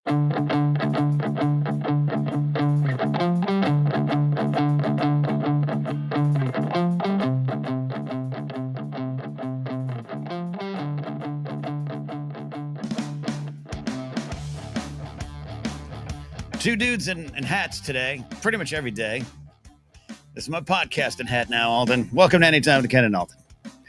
Two dudes in hats today, pretty much every day. This is my podcasting hat now, Alden. Welcome to Anytime with Ken and Alden.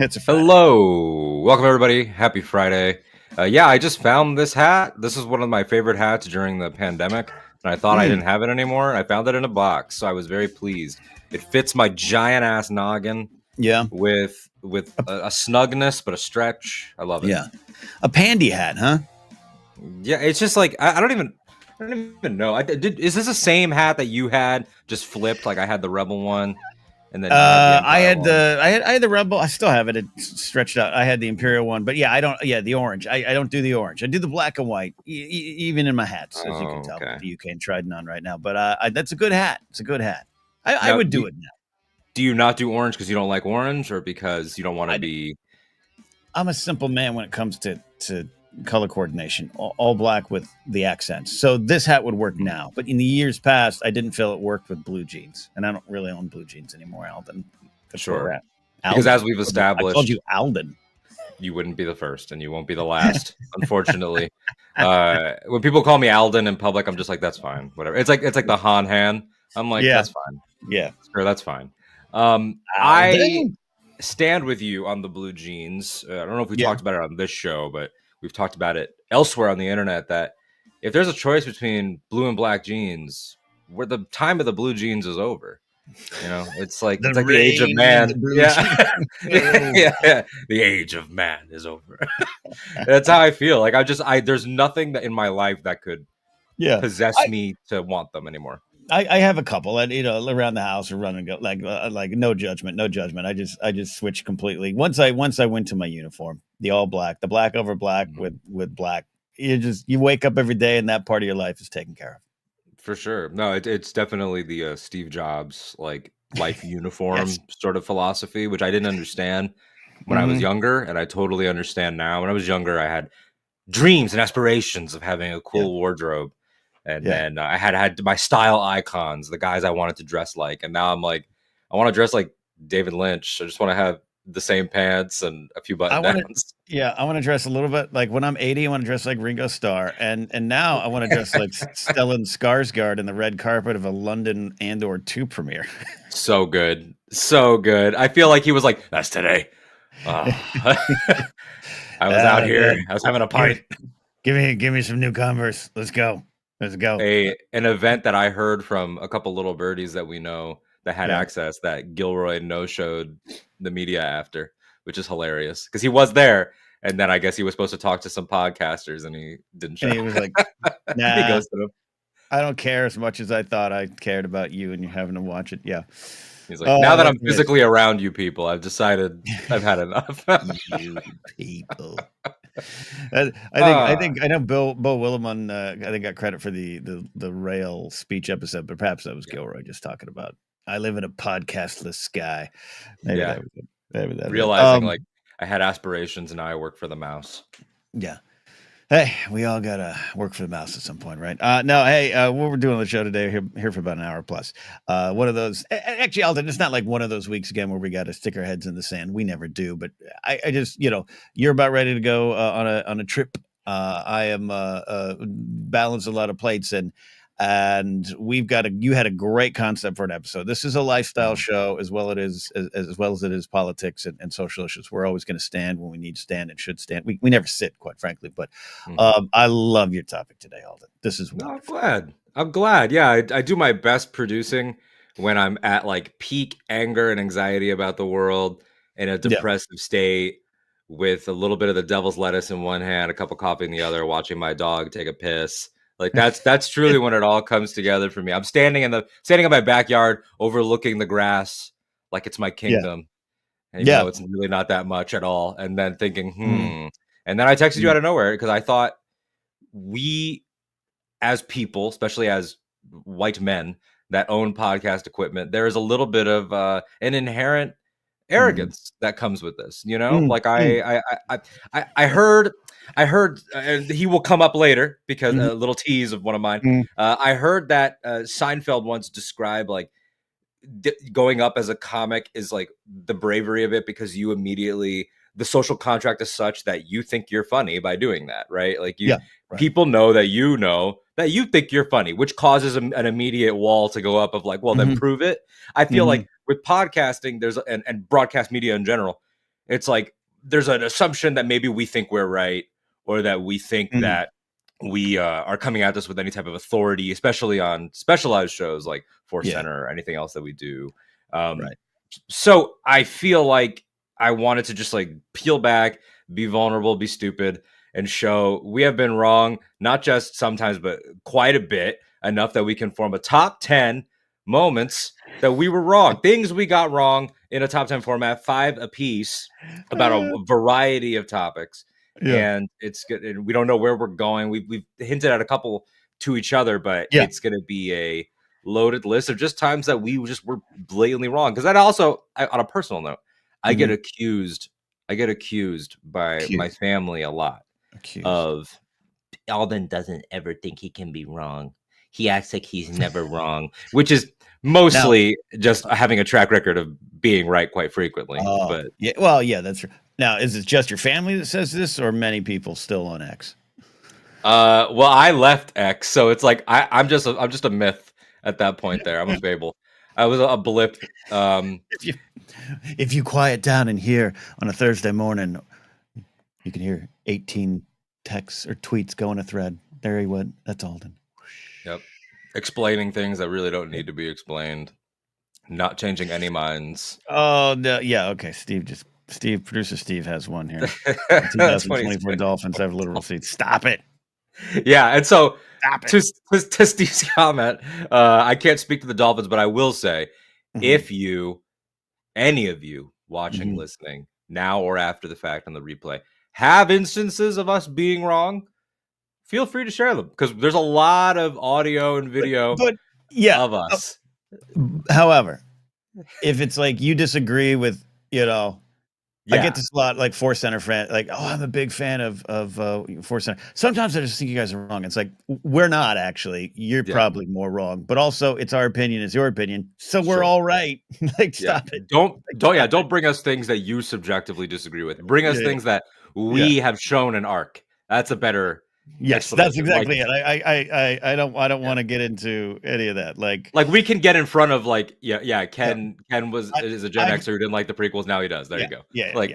It's a Friday. Hello. Welcome, everybody. Happy Friday. I just found this hat. This is one of my favorite hats during the pandemic, and I thought I didn't have it anymore. I found it in a box, so I was very pleased. It fits my giant-ass noggin. Yeah. With a snugness, but a stretch. I love it. Yeah. A pandy hat, huh? Yeah, it's just like, I don't even know. Is this the same hat that you had just flipped? Like I had the Rebel one, and then I had the Rebel. I still have it. It's stretched out. I had the Imperial one, but yeah, I don't. Yeah, the orange. I don't do the orange. I do the black and white, even in my hats, as you can tell. Okay. The UK and Trident on right now, but that's a good hat. It's a good hat. I would do it now. Do you not do orange because you don't like orange, or because you don't want to be? I'm a simple man when it comes to color coordination, all black with the accents. So this hat would work now, but in the years past, I didn't feel it worked with blue jeans, and I don't really own blue jeans anymore, Alden. Sure. Alden. Because as we've established, I told you Alden. You wouldn't be the first, and you won't be the last, unfortunately. When people call me Alden in public, I'm just like, that's fine, whatever. It's like the Han Han. I'm like, that's fine. Yeah, sure, that's fine. I stand with you on the blue jeans. I don't know if we talked about it on this show, but we've talked about it elsewhere on the internet, that if there's a choice between blue and black jeans, where the time of the blue jeans is over. You know, it's like the age of man. Yeah. The age of man is over. That's how I feel. Like there's nothing that in my life that could possess me to want them anymore. I have a couple, and around the house or run and go, like no judgment. I just switched completely. Once I went to my uniform, the all black, the black over black with black. You wake up every day, and that part of your life is taken care of. For sure. No, it's definitely the Steve Jobs like life uniform sort of philosophy, which I didn't understand when I was younger, and I totally understand now. When I was younger, I had dreams and aspirations of having a cool wardrobe. And then I had my style icons, the guys I wanted to dress like. And now I'm like, I want to dress like David Lynch. I just want to have the same pants and a few button downs. I want to dress a little bit like when I'm 80, I want to dress like Ringo Starr. And now I want to dress like Stellan Skarsgård in the red carpet of a London Andor 2 premiere. So good. So good. I feel like he was like, that's today. I was out here. I was having a pint. Give me some new Converse. Let's go. An event that I heard from a couple little birdies that we know that had access, that Gilroy no-showed the media after, which is hilarious because he was there, and then I guess he was supposed to talk to some podcasters and he didn't show. And he was like, nah, he goes to them. I don't care as much as I thought I cared about you and you having to watch it. Yeah. He's like, now that I'm physically around you people, I've decided I've had enough. You people. I know Bill Willimon I think got credit for the rail speech episode, but perhaps that was Gilroy just talking about I live in a podcastless sky. Maybe that was it. Realizing like I had aspirations and now I work for the mouse. Yeah. Hey, we all gotta work for the mouse at some point, right? No, hey, what we're doing on the show today, here for about an hour plus. One of those, actually, Alden, it's not like one of those weeks again where we got to stick our heads in the sand. We never do, but I just, you're about ready to go on a trip. I am balance a lot of plates, and you had a great concept for an episode. This is a lifestyle show as well as it is politics and social issues. We're always going to stand when we need to stand and should stand. We never sit, quite frankly, but I love your topic today, Alden. This is wonderful. I'm glad. Yeah, I do my best producing when I'm at like peak anger and anxiety about the world in a depressive state with a little bit of the devil's lettuce in one hand, a cup of coffee in the other, watching my dog take a piss. Like that's truly when it all comes together for me. I'm standing in my backyard, overlooking the grass, like it's my kingdom. And it's really not that much at all. And then thinking, And then I texted you out of nowhere because I thought we, as people, especially as white men that own podcast equipment, there is a little bit of an inherent arrogance that comes with this. Like I heard I heard, and he will come up later because Mhm. a little tease of one of mine. Mm. I heard that Seinfeld once described like going up as a comic is like the bravery of it because you immediately the social contract is such that you think you're funny by doing that, right? Like you Yeah, right. people know that you think you're funny, which causes an immediate wall to go up of like, well, then Mhm. prove it. I feel Mhm. like with podcasting, and broadcast media in general, it's like there's an assumption that maybe we think we're right or that we think Mhm. that we are coming at this with any type of authority, especially on specialized shows like Force Yeah, Center or anything else that we do. Um, right. so I feel like I wanted to just like peel back, be vulnerable, be stupid, and show we have been wrong, not just sometimes, but quite a bit, enough that we can form a top 10 moments that we were wrong, things we got wrong in a top 10 format, 5 apiece about Uh, a variety of topics. yeah. And it's good. And we don't know where we're going. We've hinted at a couple to each other, but Yeah. it's going to be a loaded list of just times that we just were blatantly wrong. Because that also, on a personal note, I get Mhm. accused. I get accused by my Accused. family a lot Accused. of Alden doesn't ever think he can be wrong. He acts like he's never wrong, which is Now, mostly just having a track record of being right quite frequently. oh, But yeah, well, yeah, that's true. Now, is it just your family that says this or many people still on X? well, I left X, so it's like I'm just a myth at that point. There, I'm a fable. I was a blip. If you if you quiet down in here on a Thursday morning, you can hear 18 texts or tweets go in a thread. There he went. That's Alden. Yep, explaining things that really don't need to be explained. Not changing any minds. Oh, no, yeah, okay. Producer Steve has one here. That's funny. 2024 Dolphins have literal seats. Stop it. Yeah, and so Stop it. to Steve's comment, I can't speak to the Dolphins, but I will say, Mhm. if you, any of you watching, Mhm. listening, now or after the fact on the replay, have instances of us being wrong, feel free to share them because there's a lot of audio and video But yeah. of us. However, if it's like you disagree with, you know, I get Yeah, this a lot, like Force Center fan, like, oh, I'm a big fan of Force Center. Sometimes I just think you guys are wrong. It's like we're not actually. You're yeah, probably more wrong, but also it's our opinion, it's your opinion, so we're sure. all right. Like, Yeah. stop it. Like, stop it. Don't bring us things that you subjectively disagree with. Bring us Yeah, things that yeah. we have shown an arc. That's a better Yes, that's explanation. Like, exactly it. I don't yeah. want to get into any of that. Like, Like we can get in front of like, yeah, yeah, Ken was I, is a Gen I've Xer who didn't like the prequels. Now he does. There you yeah, go. yeah, yeah, Like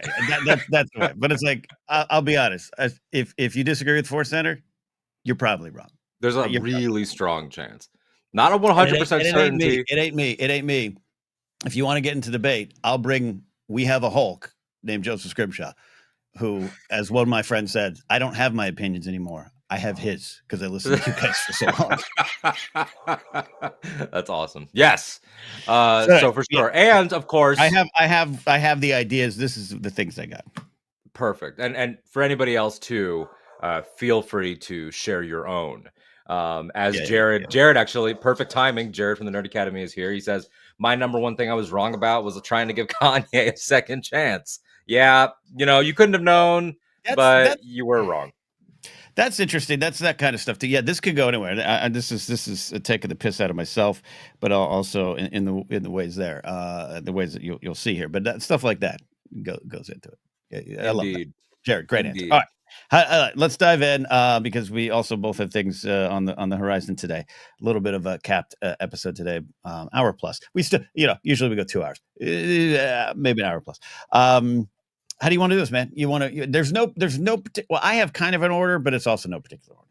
yeah. That's the way. But it's like I'll be honest. If you disagree with Force Center, you're probably wrong. there's a You're probably really strong chance. Not a And it ain't 100% and it ain't me. certainty. It ain't me. It ain't me. If you wanna get into debate, I'll bring we have a Hulk named Joseph Scrimshaw, who, as one of my friends said, "I don't have my opinions anymore. I have his because I listened to you guys for so long." That's awesome. Yes. So, So for yeah, sure. And of I course, have I have I have the ideas. This is the things I got. perfect. And for anybody else too, feel free to share your own. As Yeah, yeah, yeah. Jared actually, perfect timing. Jared from the Nerd Academy is here. He says, my number one thing I was wrong about was trying to give Kanye a second chance. Yeah, you couldn't have known, That's but that you were wrong. that's interesting. That's that kind of stuff too. Yeah, this could go anywhere. This is taking the piss out of myself, but also in the ways there, the ways that you'll see here. But that stuff like that goes into it. Yeah, yeah, I love that, Indeed. Jared. Great answer. All Indeed. right, let's dive in because we also both have things on the horizon today. A little bit of a capped episode today, hour plus. We still, usually we go 2 hours, maybe an hour plus. How do you want to do this, man? Well, I have kind of an order, but it's also no particular order.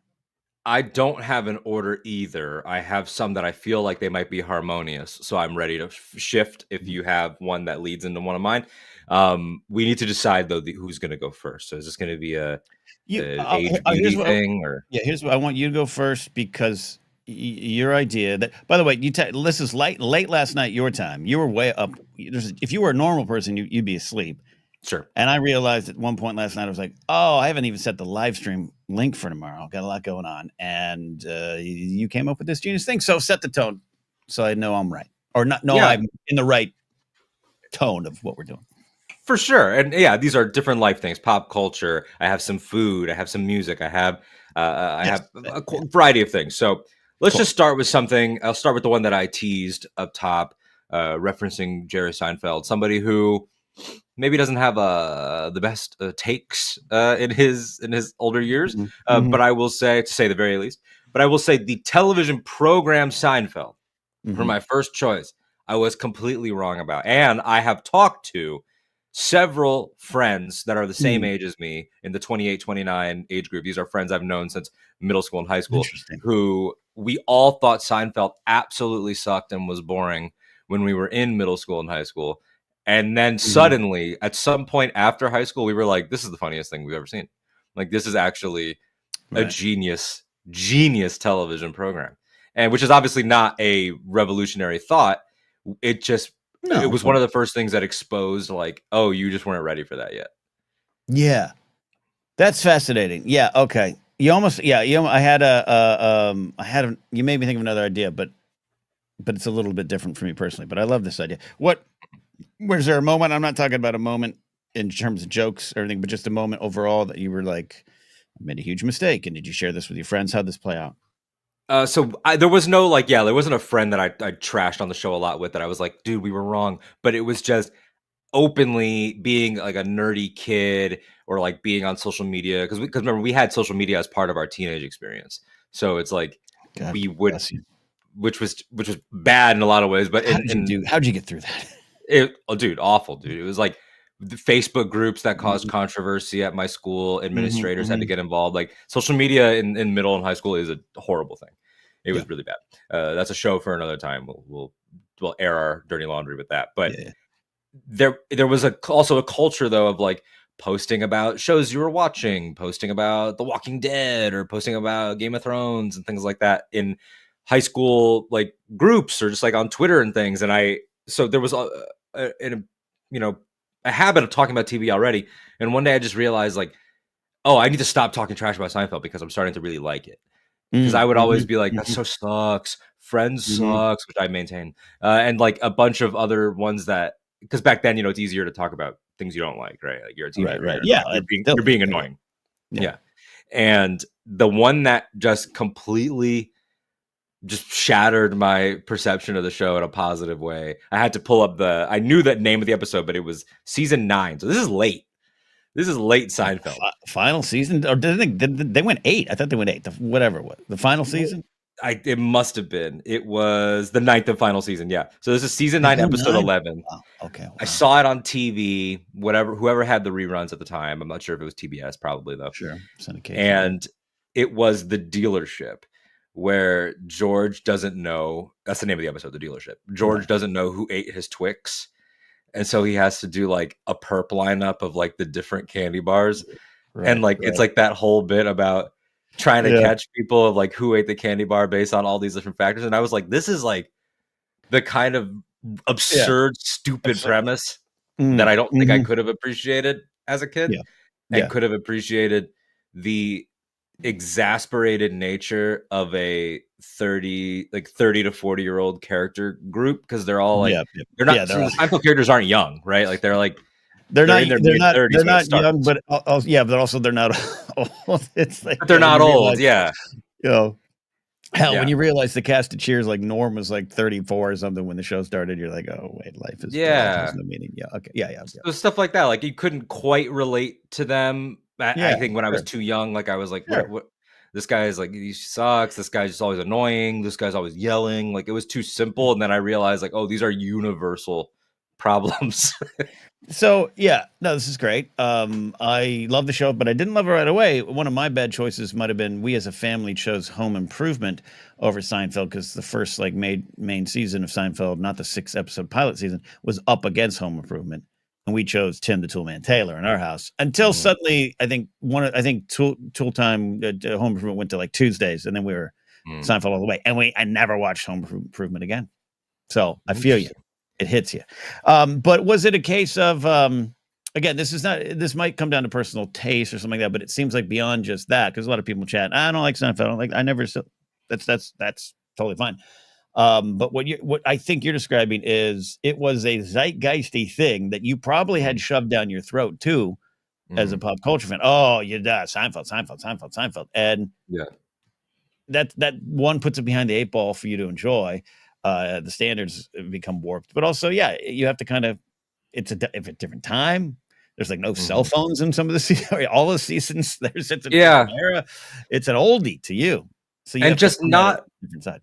I don't have an order either. I have some that I feel like they might be harmonious, so I'm ready to shift if you have one that leads into one of mine. We need to decide though who's going to go first. So is this going to be a age Here's beauty what. thing or Yeah, here's what I want you to go first because your idea that. By the way, this is late last night your time. You were way up. If you were a normal person, you'd be asleep. sure? And I realized at one point last night, I was like, oh, I haven't even set the live stream link for tomorrow. Got a lot going on. And you came up with this genius thing. So set the tone so I know I'm right. Or not know Yeah, I'm in the right tone of what we're doing. For sure. And yeah, these are different life things, pop culture. I have some food, I have some music, I Yes. have Yeah. a variety of things. So let's Cool. just start with something. I'll start with the one that I teased up top, referencing Jerry Seinfeld, somebody who maybe doesn't have the best takes in his older years, Mhm. Mhm. but I will say, to say the very least, but I will say the television program Seinfeld for Mhm. my first choice, I was completely wrong about. And I have talked to several friends that are the same Mm. age as me in the 28, 29 age group. These are friends I've known since middle school and high school, Interesting. who we all thought Seinfeld absolutely sucked and was boring when we were in middle school and high school. And then Mhm. suddenly, at some point after high school, we were like, this is the funniest thing we've ever seen. Like, this is actually a Right. genius television program, and which is obviously not a revolutionary thought. It No, was one but of the first things that exposed, like, oh, you just weren't ready for that yet. yeah, that's fascinating. Yeah. Okay. You almost. Yeah. I had you made me think of another idea, but it's a little bit different for me personally. But I love this idea. Was there a moment? I'm not talking about a moment in terms of jokes or everything, but just a moment overall that you were like, I made a huge mistake. And did you share this with your friends? How'd this play out? There was no, like, yeah, there wasn't a friend that I trashed on the show a lot with that I was like, dude, we were wrong. But it was just openly being like a nerdy kid, or like being on social media, because remember, we had social media as part of our teenage experience. So it's like God we would, bless you. which was bad in a lot of ways, but in How'd you get through that? it, oh, dude, awful, dude. It was like the Facebook groups that caused Mhm. controversy at my school. Mhm. Administrators had to Mhm. get involved. Like, social media in middle and high school is a horrible thing. It Yeah. was really bad. That's a show for another time. We'll air our dirty laundry with that. But Yeah. there was also a culture, though, of like posting about shows you were watching, posting about The Walking Dead, or posting about Game of Thrones and things like that in high school, like, groups, or just like on Twitter and things. And so there was a you know a habit of talking about TV already. And one day I just realized, like, oh, I need to stop talking trash about Seinfeld because I'm starting to really like it. Because I Mm. would always Mhm. be like, that Mhm. so sucks. Friends Mhm. sucks, which I maintain, and like a bunch of other ones that, because back then, it's easier to talk about things you don't like, right? Like, you're a Right. teenager, Right. Yeah. It still you're is. being Yeah. Yeah. annoying, Yeah. yeah. And the one that just completely just shattered my perception of the show in a positive way. I had to pull up I knew that name of the episode, but it was season 9, so this is late. This is late Seinfeld. Final season, or they went 8? I thought they went 8. Whatever it was. The final season? It must have been. It was the ninth and final season. Yeah. So this is season 9, Season episode 9? 11. Wow. Okay. I Wow. saw it on TV. Whoever had the reruns at the time. I'm not sure if it was TBS, probably though. Sure. Syndication. Yeah. And it was the dealership, where George doesn't know. That's the name of the episode. The dealership. George Right. doesn't know who ate his Twix, and so he has to do like a perp lineup of like the different candy bars. And Right. like, it's Right. like that whole bit about trying to Yeah. catch people of like who ate the candy bar based on all these different factors. And I was like, this is like the kind of Yeah. absurd, stupid Absurd. premise that Mm. I don't think I Mhm. could have appreciated as a kid, Yeah. and Yeah. could have appreciated the exasperated nature of a 30 to 40-year-old character group, because they're all like, Yeah. Yeah. they're Yeah. not, They're so all the Seinfeld characters aren't young, right? Like, they're they're not in their they're mid not 30s they're when it not young, starts, but yeah, but also they're not old. It's like, but they're yeah, when not you old. realize, Yeah. you know, hell, when Yeah. you realize the cast of Cheers, like Norm was like 34 or something when the show started, you're like, oh wait, life has Yeah. no meaning. Yeah. Okay. Yeah. Yeah. Yeah. So stuff like that, like, you couldn't quite relate to them. I Yeah. think when I was Sure. too young, like, I was like, Sure. what this guy is like, he sucks. This guy's just always annoying. This guy's always yelling. Like, it was too simple. And then I realized, like, oh, these are universal problems. So yeah, no, this is great. I love the show, but I didn't love it right away. One of my bad choices might have been we as a family chose Home Improvement over Seinfeld because the first like main season of Seinfeld, not the 6 episode pilot season, was up against Home Improvement, and we chose Tim the Toolman Taylor in our house until Mm, suddenly I think Tool Time Home Improvement went to like Tuesdays, and then we were mm. Seinfeld all the way, and I never watched Home Improvement again. So I feel you. Interesting. It hits you. But was it a case of again, this might come down to personal taste or something like that, but it seems like beyond just that, because a lot of people chat, I don't like Seinfeld. I don't like I never that's totally fine. But what I think you're describing is it was a zeitgeisty thing that you probably had shoved down your throat too, as a pop culture fan. Oh, you Seinfeld, Seinfeld, Seinfeld, Seinfeld, and Yeah. that one puts it behind the 8 ball for you to enjoy. The standards become warped, but also, yeah, you have to kind of. It's a different time. There's like no cell phones in some of the seasons. All the seasons, it's a different era. It's an oldie to you, so you And have to just come at it not, different side.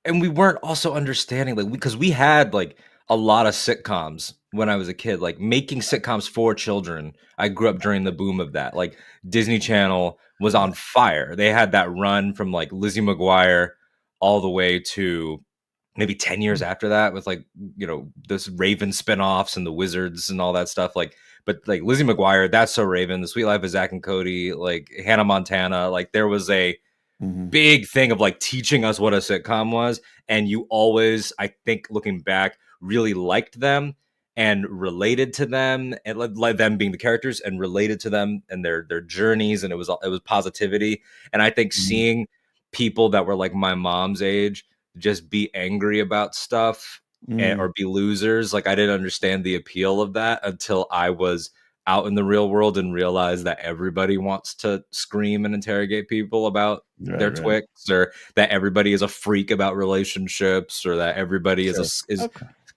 and we weren't also understanding, like, because we had like a lot of sitcoms when I was a kid, like making sitcoms for children. I grew up during the boom of that. Like Disney Channel was on fire. They had that run from like Lizzie McGuire all the way to maybe 10 years after that with like, this Raven spinoffs and the Wizards and all that stuff. Like, but like Lizzie McGuire, That's So Raven, The Sweet Life of Zach and Cody, like Hannah Montana, like there was a big thing of like teaching us what a sitcom was. And you always, I think looking back, really liked them and related to them, and like them being the characters and related to them and their journeys. And it was positivity. And I think seeing people that were like my mom's age just be angry about stuff or be losers, like I didn't understand the appeal of that until I was out in the real world and realize that everybody wants to scream and interrogate people about their Twix, or that everybody is a freak about relationships, or that everybody is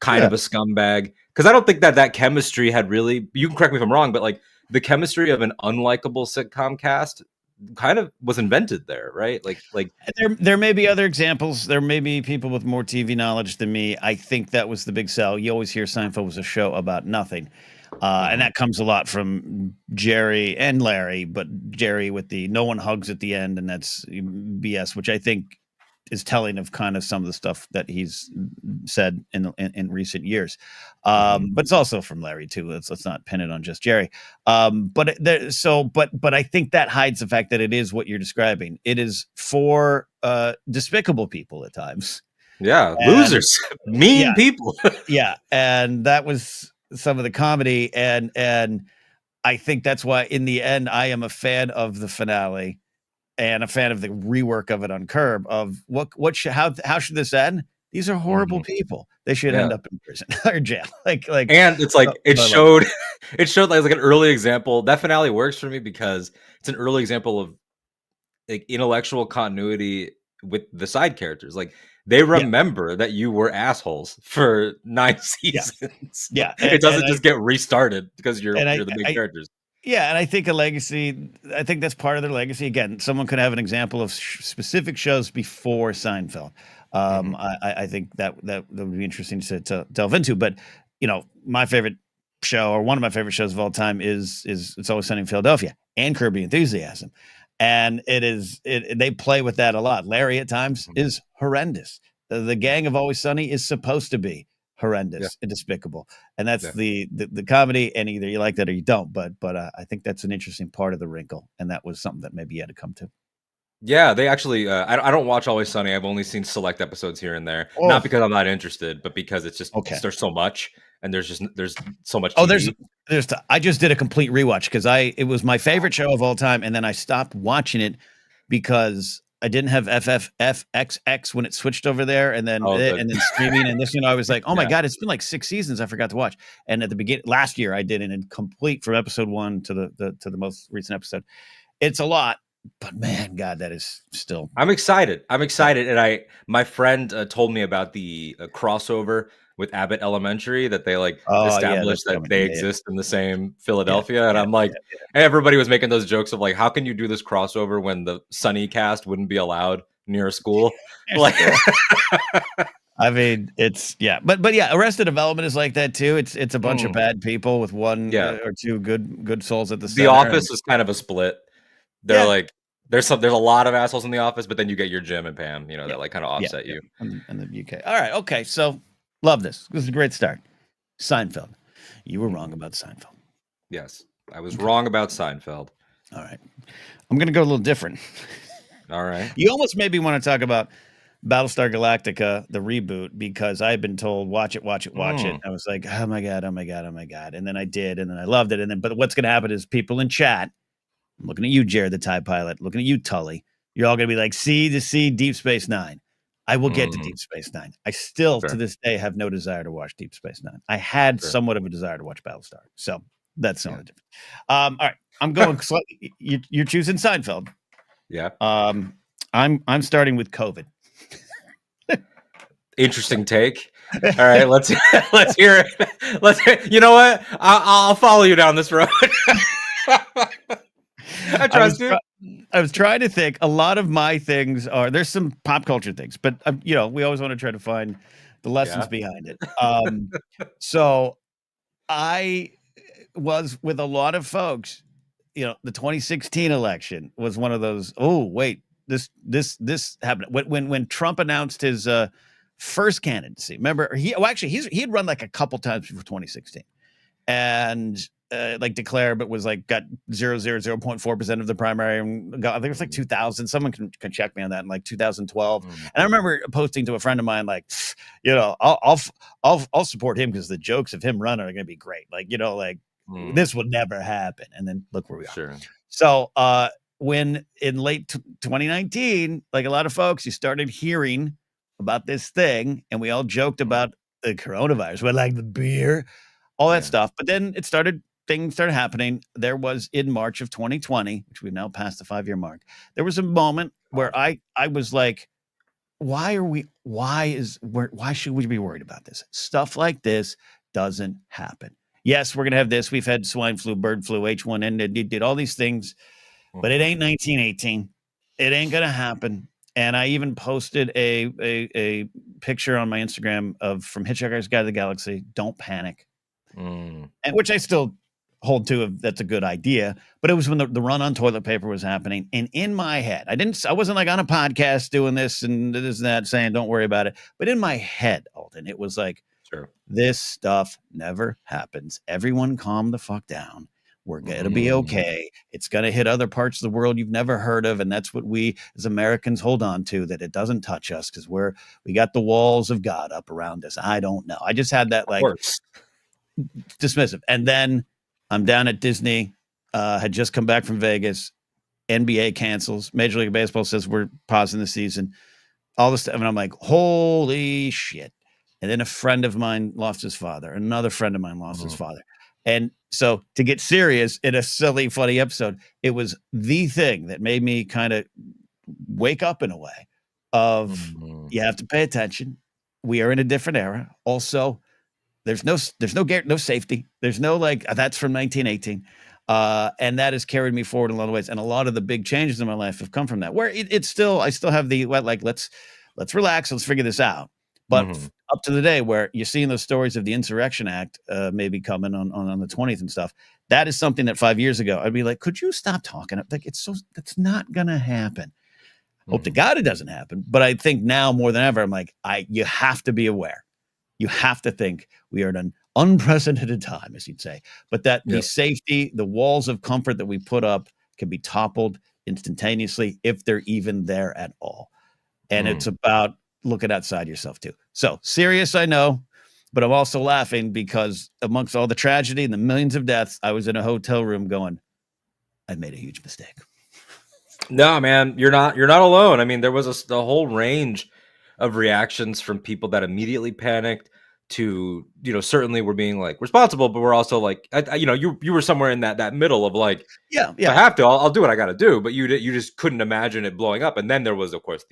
kind of a scumbag. Because I don't think that chemistry had really, you can correct me if I'm wrong, but like the chemistry of an unlikable sitcom cast kind of was invented there, right? Like there may be other examples. There may be people with more TV knowledge than me. I think that was the big sell. You always hear Seinfeld was a show about nothing. And that comes a lot from Jerry and Larry, but Jerry with the no one hugs at the end, and that's BS, which I think is telling of kind of some of the stuff that he's said in recent years. But it's also from Larry too. Let's not pin it on just Jerry. But I think that hides the fact that it is what you're describing. It is for despicable people at times. Yeah, losers, mean people. Yeah, and that was some of the comedy, and I think that's why in the end I am a fan of the finale and a fan of the rework of it on Curb. Of how should this end? These are horrible people. They should end up in prison or jail. Like, and it's like it showed like an early example. That finale works for me because it's an early example of like intellectual continuity with the side characters. Like they remember that you were assholes for 9 seasons. Yeah. It doesn't just get restarted because you're the main characters. Yeah, and I think I think that's part of their legacy. Again, someone could have an example of specific shows before Seinfeld. I think that would be interesting to delve into. But my favorite show, or one of my favorite shows of all time, is It's Always Sunny in Philadelphia and Curb Your Enthusiasm. And they play with that a lot. Larry at times is horrendous. The gang of Always Sunny is supposed to be horrendous and despicable, and that's the comedy. And either you like that or you don't. But I think that's an interesting part of the wrinkle, and that was something that maybe you had to come to. Yeah, they actually. I don't watch Always Sunny. I've only seen select episodes here and there. Not because I'm not interested, but because it's just there's so much, and there's so much. TV. I just did a complete rewatch because it was my favorite show of all time, and then I stopped watching it because I didn't have FXX when it switched over there, and then streaming, and this, I was like, oh my God, it's been like 6 seasons I forgot to watch. And at the beginning last year, I did it in complete from episode 1 to the most recent episode. It's a lot, but man, God, that is still. I'm excited. And my friend told me about the crossover with Abbott Elementary that they established that they exist in the same Philadelphia. And I'm like, everybody was making those jokes of like, how can you do this crossover when the Sunny cast wouldn't be allowed near a school? Like, I mean, it's but Arrested Development is like that too. It's a bunch of bad people with one or two good souls at the center. The Office is kind of a split. They're like, there's a lot of assholes in The Office, but then you get your Jim and Pam, that like kind of offset you. In the UK. All right. Okay. So love this. This is a great start. Seinfeld. You were wrong about Seinfeld. Yes. I was wrong about Seinfeld. All right. I'm going to go a little different. All right. You almost made me want to talk about Battlestar Galactica, the reboot, because I've been told, watch it. I was like, oh my God. And then I did, and then I loved it. But what's going to happen is people in chat, I'm looking at you, Jared, the TIE pilot, looking at you, Tully, you're all going to be like, see Deep Space Nine. I will get to Deep Space Nine. I still, to this day, have no desire to watch Deep Space Nine. I had somewhat of a desire to watch Battlestar. So that's the only difference. All right. I'm going slightly. You're choosing Seinfeld. Yeah. I'm starting with COVID. Interesting take. All right, let's hear it. You know what? I'll follow you down this road. I trust you. I was trying to think. A lot of my things there's some pop culture things, but we always want to try to find the lessons behind it. So I was with a lot of folks. The 2016 election was one of those. Oh wait, this happened when Trump announced his first candidacy. Remember, he had run like a couple times before 2016, and declared, but was like got 0.4% of the primary, and got, I think it was like 2000. Someone can check me on that in like 2012. And I remember posting to a friend of mine like, I'll support him because the jokes of him running are going to be great. This would never happen. And then look where we are. Sure. So when in late 2019, like a lot of folks, you started hearing about this thing, and we all joked about the coronavirus, but like the beer, all that stuff. But then things started happening. There was in March of 2020, which we've now passed the 5-year mark. There was a moment where I was like, why should we be worried about this? Stuff like this doesn't happen. Yes, we're going to have this. We've had swine flu, bird flu, H1N1, did all these things, but it ain't 1918. It ain't going to happen. And I even posted a picture on my Instagram from Hitchhiker's Guide to the Galaxy. Don't panic. And which I still hold to. That's a good idea. But it was when the run on toilet paper was happening. And in my head, I wasn't like on a podcast doing this and this and that saying, don't worry about it. But in my head, Alden, it was like, this stuff never happens. Everyone calm the fuck down. We're going to be okay. It's going to hit other parts of the world you've never heard of. And that's what we as Americans hold on to, that it doesn't touch us because we got the walls of God up around us. I don't know. I just had that dismissive. And then I'm down at Disney, had just come back from Vegas. NBA cancels. Major League Baseball says we're pausing the season. All this stuff. And I'm like, holy shit. And then a friend of mine lost his father. Another friend of mine lost his father. And so to get serious in a silly, funny episode, it was the thing that made me kind of wake up in a way of you have to pay attention. We are in a different era. Also, there's no safety. There's no that's from 1918. And that has carried me forward in a lot of ways. And a lot of the big changes in my life have come from that, where I still have the let's relax. Let's figure this out. But up to the day where you're seeing those stories of the Insurrection Act maybe coming on the 20th and stuff, that is something that 5 years ago I'd be like, could you stop talking? Like that's not gonna happen. Hope to God it doesn't happen. But I think now more than ever, I'm like, you have to be aware. You have to think we are in an unprecedented time, as you'd say. But that the safety, the walls of comfort that we put up can be toppled instantaneously if they're even there at all. And it's about looking outside yourself too. So serious, I know, but I'm also laughing because amongst all the tragedy and the millions of deaths, I was in a hotel room going, I made a huge mistake. No, man, you're not alone. I mean, there was a whole range of reactions from people that immediately panicked to, certainly we're being like responsible, but we're also like, you were somewhere in that middle of like, if I have to, I'll do what I got to do. But you just couldn't imagine it blowing up. And then there was, of course,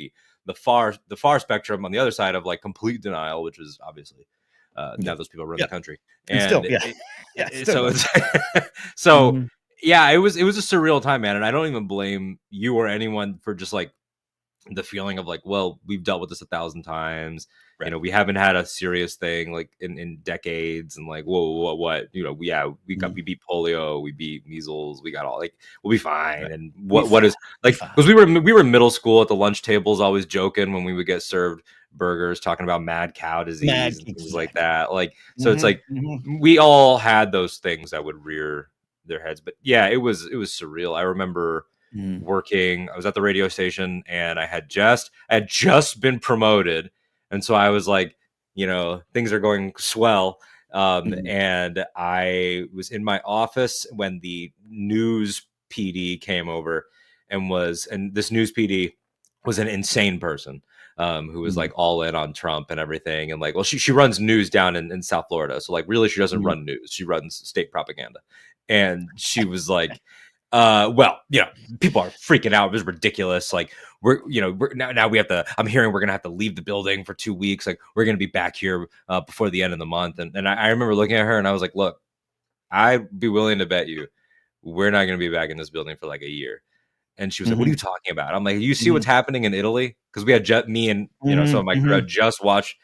the far spectrum on the other side of like complete denial, which is obviously now those people run the country. And still, it was a surreal time, man. And I don't even blame you or anyone for just like the feeling of like, well, we've dealt with this 1,000 times. Right. We haven't had a serious thing like in decades, and like, whoa, what? We beat polio, we beat measles, we got all like, we'll be fine. Right. And what is like, because we were in middle school at the lunch tables, always joking when we would get served burgers, talking about mad cow disease and things like that. Like, so it's like we all had those things that would rear their heads. But yeah, it was surreal. I remember working. I was at the radio station, and I had just been promoted. And so I was like, things are going swell. And I was in my office when the news PD came over and this news PD was an insane person. who was like all in on Trump and everything. And like, well, she runs news down in South Florida. So like, really, she doesn't run news. She runs state propaganda. And she was like, well, people are freaking out. It was ridiculous. Like we're now we have to, I'm hearing we're going to have to leave the building for 2 weeks. Like we're going to be back here before the end of the month. And I remember looking at her and I was like, look, I'd be willing to bet you we're not going to be back in this building for like a year. And she was like, what are you talking about? I'm like, you see what's happening in Italy? Because we had me and, some of my crew had just watched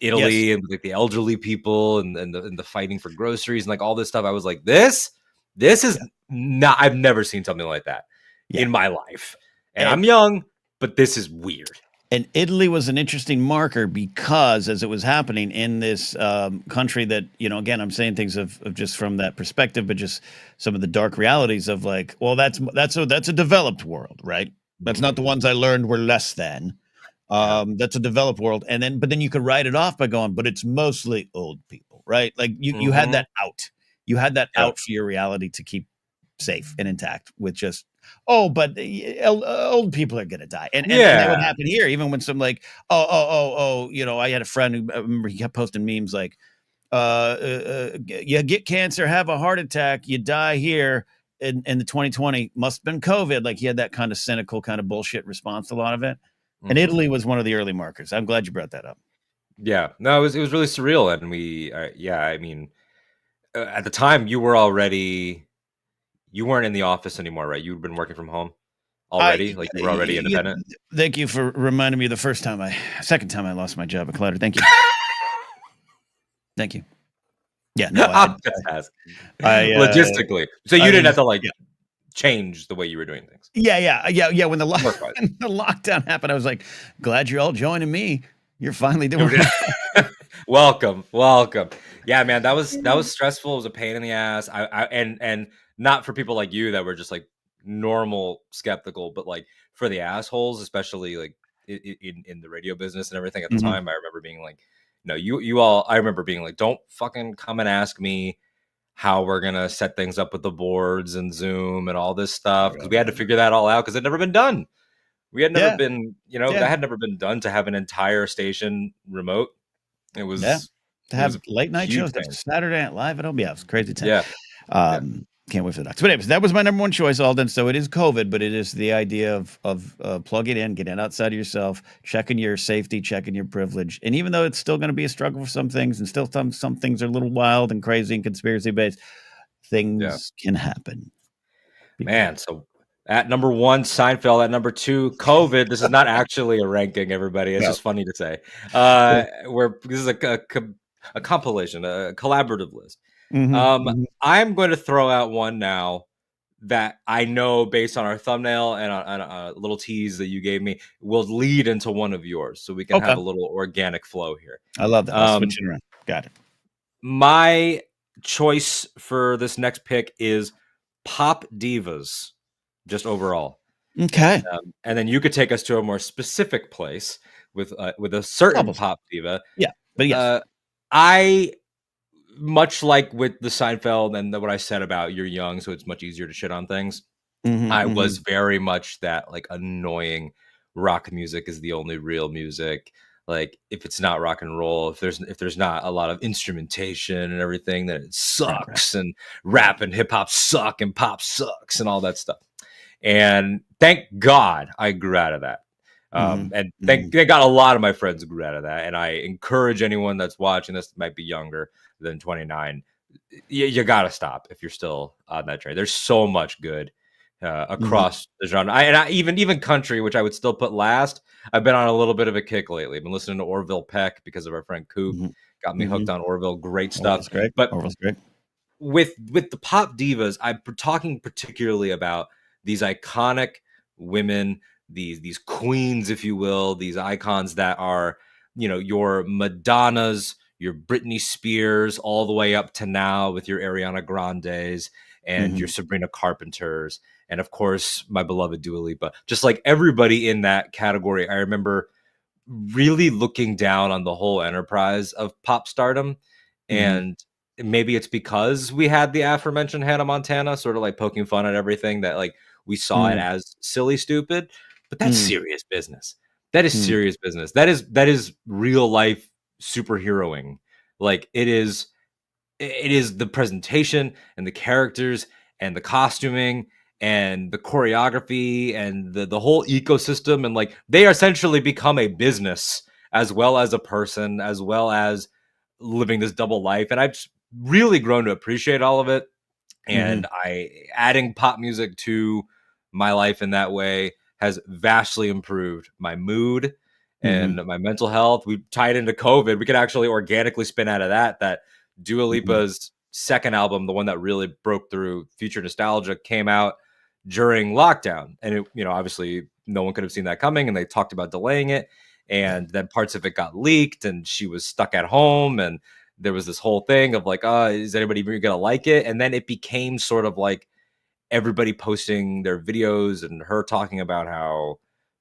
Italy and like the elderly people and the fighting for groceries and like all this stuff. I was like, this is not, I've never seen something like that in my life. And I'm young, but this is weird. And Italy was an interesting marker because as it was happening in this country that, again, I'm saying things of just from that perspective, but just some of the dark realities of like, well, that's a developed world, right? That's not the ones I learned were less than. That's a developed world. But then you could write it off by going, but it's mostly old people, right? Like you had that out. You had that out for your reality to keep safe and intact with just, but old people are going to die. And that would happen here, even when some like, I had a friend who, I remember he kept posting memes like, you get cancer, have a heart attack, you die here in the 2020, must have been COVID. Like he had that kind of cynical kind of bullshit response to a lot of it. And Italy was one of the early markers. I'm glad you brought that up. Yeah, no, it was really surreal. And we, I mean, at the time you weren't in the office anymore, right? You'd been working from home already. Like you were already independent. Thank you for reminding me the second time I lost my job at Collider. Thank you. Thank you. Yeah, no, I'm just asking. Logistically. So you didn't have to change the way you were doing things. Yeah. When the lockdown happened, I was like, glad you're all joining me. You're finally doing it. Welcome. Yeah, man, that was stressful. It was a pain in the ass. And not for people like you that were just like normal skeptical, but like for the assholes, especially like in the radio business and everything at the time. I remember being like, no, you all, I remember being like, don't fucking come and ask me how we're going to set things up with the boards and Zoom and all this stuff. Because we had to figure that all out because it had never been done. We had never been, that had never been done to have an entire station remote. It was to have late night shows, Saturday Night Live at home. Yeah, it was crazy time. Can't wait for the next. But anyways, that was my number one choice, Alden. So it is COVID, but it is the idea of plug it in, getting outside of yourself, checking your safety, checking your privilege. And even though it's still going to be a struggle for some things, and still some things are a little wild and crazy and conspiracy based, things can happen. Man, so at number 1, Seinfeld. At number 2, COVID. This is not actually a ranking, everybody. It's just funny to say. This is a compilation, a collaborative list. I'm going to throw out one now that I know, based on our thumbnail and on a little tease that you gave me, will lead into one of yours, so we can have a little organic flow here. I love that. I'll switch it around. Got it. My choice for this next pick is pop divas, just overall. Okay. And then you could take us to a more specific place with a certain pop diva. Yeah, but yes. I, much like with the Seinfeld and what I said about you're young, so it's much easier to shit on things. I was very much that like annoying rock music is the only real music. Like if it's not rock and roll, if there's not a lot of instrumentation and everything, then it sucks. Right. And rap and hip hop suck and pop sucks and all that stuff. And thank God I grew out of that. And thank God a lot of my friends grew out of that. And I encourage anyone that's watching this that might be younger than 29, you got to stop if you're still on that train. There's so much good across the genre. And even country, which I would still put last. I've been on a little bit of a kick lately. I've been listening to Orville Peck because of our friend Coop. Got me hooked on Orville. Great stuff. Great. But Orville's great. With the pop divas, I'm talking particularly about these iconic women, these queens, if you will, these icons that are, your Madonnas, your Britney Spears, all the way up to now with your Ariana Grandes and your Sabrina Carpenters. And of course, my beloved Dua Lipa. Just like everybody in that category, I remember really looking down on the whole enterprise of pop stardom. And maybe it's because we had the aforementioned Hannah Montana sort of like poking fun at everything that like we saw it as silly, stupid, but that's serious business. That is Hmm. serious business. That is real life superheroing. Like it is the presentation and the characters and the costuming and the choreography and the whole ecosystem, and like they essentially become a business as well as a person, as well as living this double life. And I've really grown to appreciate all of it. Mm-hmm. And I adding pop music to my life in that way has vastly improved my mood and Mm-hmm. my mental health. We tied into COVID. We could actually organically spin out of that Dua Mm-hmm. Lipa's second album, the one that really broke through, Future Nostalgia, came out during lockdown. And it, obviously no one could have seen that coming, and they talked about delaying it. Yeah. And then parts of it got leaked, and she was stuck at home, and there was this whole thing of like, is anybody even gonna like it? And then it became sort of like everybody posting their videos and her talking about how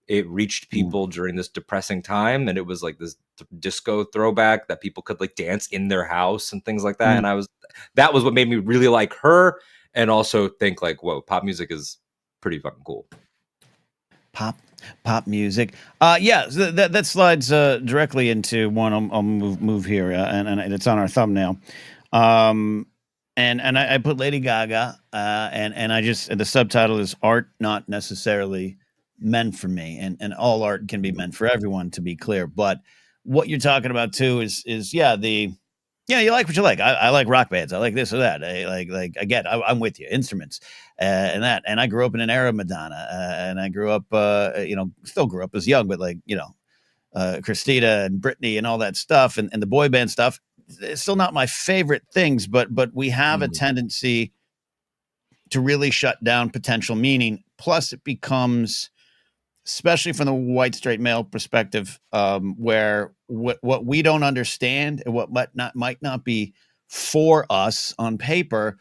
it reached Mm. people during this depressing time, and it was like this disco throwback that people could like dance in their house and things like that. Mm. And that was what made me really like her, and also think like, whoa, pop music is pretty fucking cool. Pop music. Yeah, so that slides directly into one. I'll move here, and it's on our thumbnail. Um, and I put Lady Gaga, and I just the subtitle is art not necessarily meant for me, and all art can be Mhm. meant for everyone, to be clear. But what you're talking about too is yeah, you like what you like. I like rock bands. I like this or that. I like again. I'm with you. Instruments and that. And I grew up in an era of Madonna, and I grew up, still grew up as young, but like Christina and Britney and all that stuff, and the boy band stuff. It's still not my favorite things, but we have a Mhm. tendency to really shut down potential meaning. Plus, it becomes, especially from the white straight male perspective, where what we don't understand and what might not be for us on paper,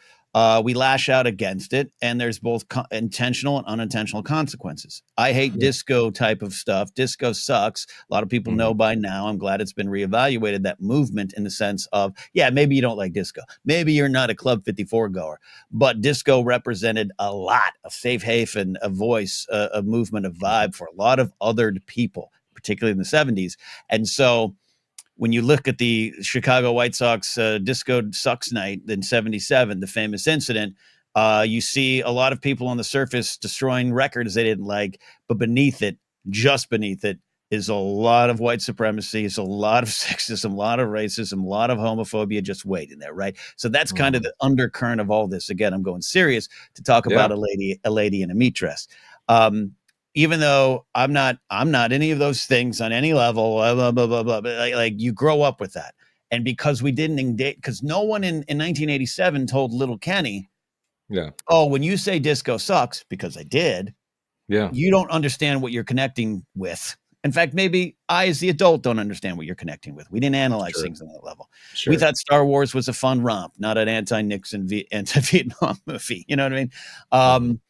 we lash out against it, and there's both intentional and unintentional consequences. I hate Yeah. disco type of stuff. Disco sucks. A lot of people know Mhm. by now. I'm glad it's been reevaluated, that movement, in the sense of, yeah, maybe you don't like disco, maybe you're not a Club 54 goer, but disco represented a lot of safe haven, a voice, a movement, a vibe for a lot of othered people, particularly in the 70s. And so when you look at the Chicago White Sox disco sucks night in 77, the famous incident, you see a lot of people on the surface destroying records they didn't like, but beneath it, just beneath it, is a lot of white supremacy, is a lot of sexism, a lot of racism, a lot of homophobia just waiting there, right? So that's kind of Mhm. the undercurrent of all this. Again, I'm going serious to talk about Yeah. a lady in a meat dress. Um, Even though I'm not any of those things on any level, blah, blah, blah, blah, blah, but like you grow up with that. And because we didn't engage, because no one in 1987 told little Kenny, Yeah. oh, when you say disco sucks, because I did, Yeah. you don't understand what you're connecting with. In fact, maybe I, as the adult, don't understand what you're connecting with. We didn't analyze Sure. things on that level. We Sure. thought Star Wars was a fun romp, not an anti-Nixon, anti-Vietnam movie. You know what I mean? Mhm.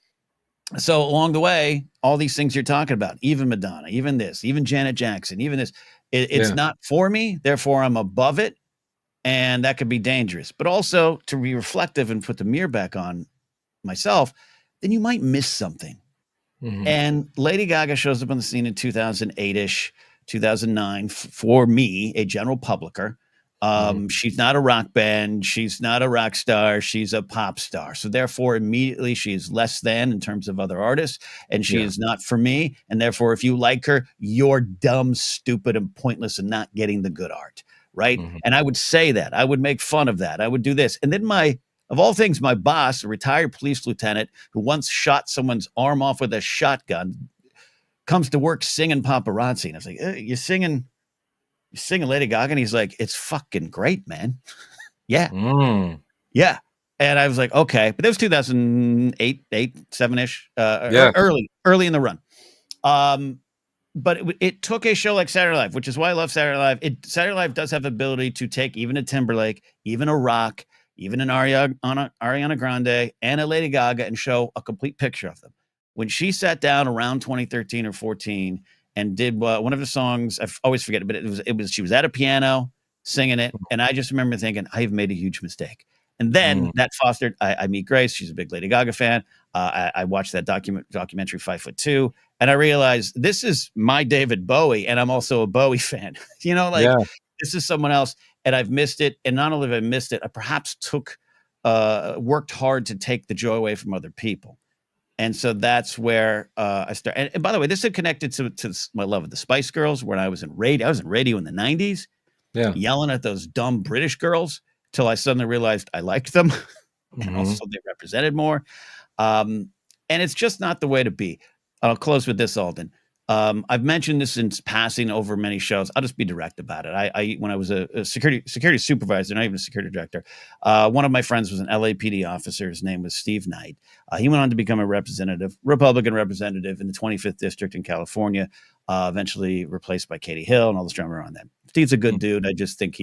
So along the way, all these things you're talking about, even Madonna, even this, even Janet Jackson, even this, it's Yeah. not for me. Therefore, I'm above it. And that could be dangerous. But also to be reflective and put the mirror back on myself, then you might miss something. Mhm. And Lady Gaga shows up on the scene in 2008 ish, 2009, for me, a general publicer. Mhm. She's not a rock band. She's not a rock star. She's a pop star. So, therefore, immediately she is less than in terms of other artists. And she Yeah. is not for me. And therefore, if you like her, you're dumb, stupid, and pointless and not getting the good art. Right. Mhm. And I would say that. I would make fun of that. I would do this. And then of all things, my boss, a retired police lieutenant who once shot someone's arm off with a shotgun, comes to work singing paparazzi. And I was like, you're singing Lady Gaga? And he's like, it's fucking great, man. Yeah. Mm. Yeah. And I was like, okay. But that was 2008, 7 ish, Yeah. early in the run. Um, but it took a show like Saturday Night Live, which is why I love Saturday Night Live. Saturday Night Live does have ability to take even a Timberlake, even a Rock, even an Ariana Grande, and a Lady Gaga and show a complete picture of them. When she sat down around 2013 or 14 and did one of the songs, I always forget it, but it was she was at a piano singing it, and I just remember thinking, I've made a huge mistake. And then Mm. that fostered. I meet Grace. She's a big Lady Gaga fan. I watched that documentary 5'2", and I realized this is my David Bowie, and I'm also a Bowie fan. Like, Yeah. this is someone else, and I've missed it. And not only have I missed it, I perhaps worked hard to take the joy away from other people. And so that's where I started. And by the way, this is connected to my love of the Spice Girls. When I was in radio, in the '90s, Yeah. yelling at those dumb British girls till I suddenly realized I liked them, and Mhm. also they represented more. And it's just not the way to be. I'll close with this, Alden. I've mentioned this in passing over many shows. I'll just be direct about it. I when I was a security supervisor, not even a security director, one of my friends was an LAPD officer. His name was Steve Knight. He went on to become a Republican representative in the 25th district in California. Eventually replaced by Katie Hill and all this drama around that. Steve's a good dude. I just think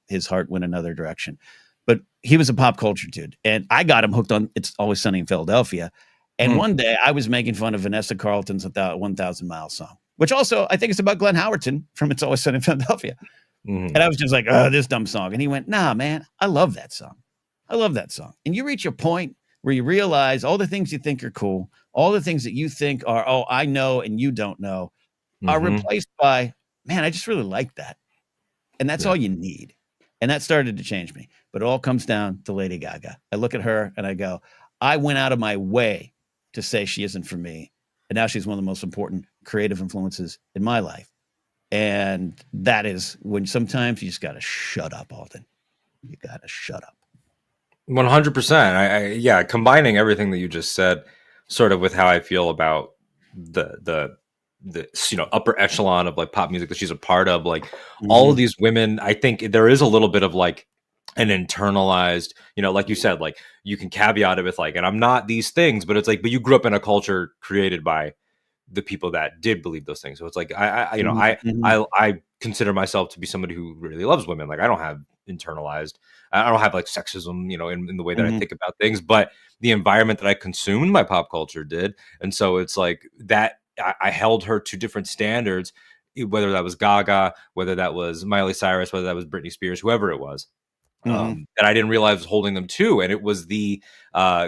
his heart went another direction. But he was a pop culture dude, and I got him hooked on It's Always Sunny in Philadelphia. And one day I was making fun of Vanessa Carlton's 1,000 Mile song, which also I think is about Glenn Howerton from It's Always Sunny in Philadelphia. And I was just like, oh, this dumb song. And he went, nah, man, I love that song. I love that song. And you reach a point where you realize all the things you think are cool, all the things that you think are, oh, I know and you don't know, are replaced by, man, I just really like that. And that's all you need. And that started to change me. But it all comes down to Lady Gaga. I look at her and I go, I went out of my way to say she isn't for me. And now she's one of the most important creative influences in my life. And that is when sometimes you just got to shut up, Alden. You got to shut up. 100%. Yeah, combining everything that you just said, sort of with how I feel about the upper echelon of like pop music that she's a part of, like all of these women, I think there is a little bit of like an internalized, like you said, like you can caveat it with like, and I'm not these things, but it's like, but you grew up in a culture created by the people that did believe those things. So it's like I consider myself to be somebody who really loves women. Like I don't have internalized, I don't have like sexism, in the way that I think about things, but the environment that I consumed my pop culture did. And so it's like that I held her to different standards, whether that was Gaga, whether that was Miley Cyrus, whether that was Britney Spears, whoever it was. That I didn't realize was holding them to. And it was the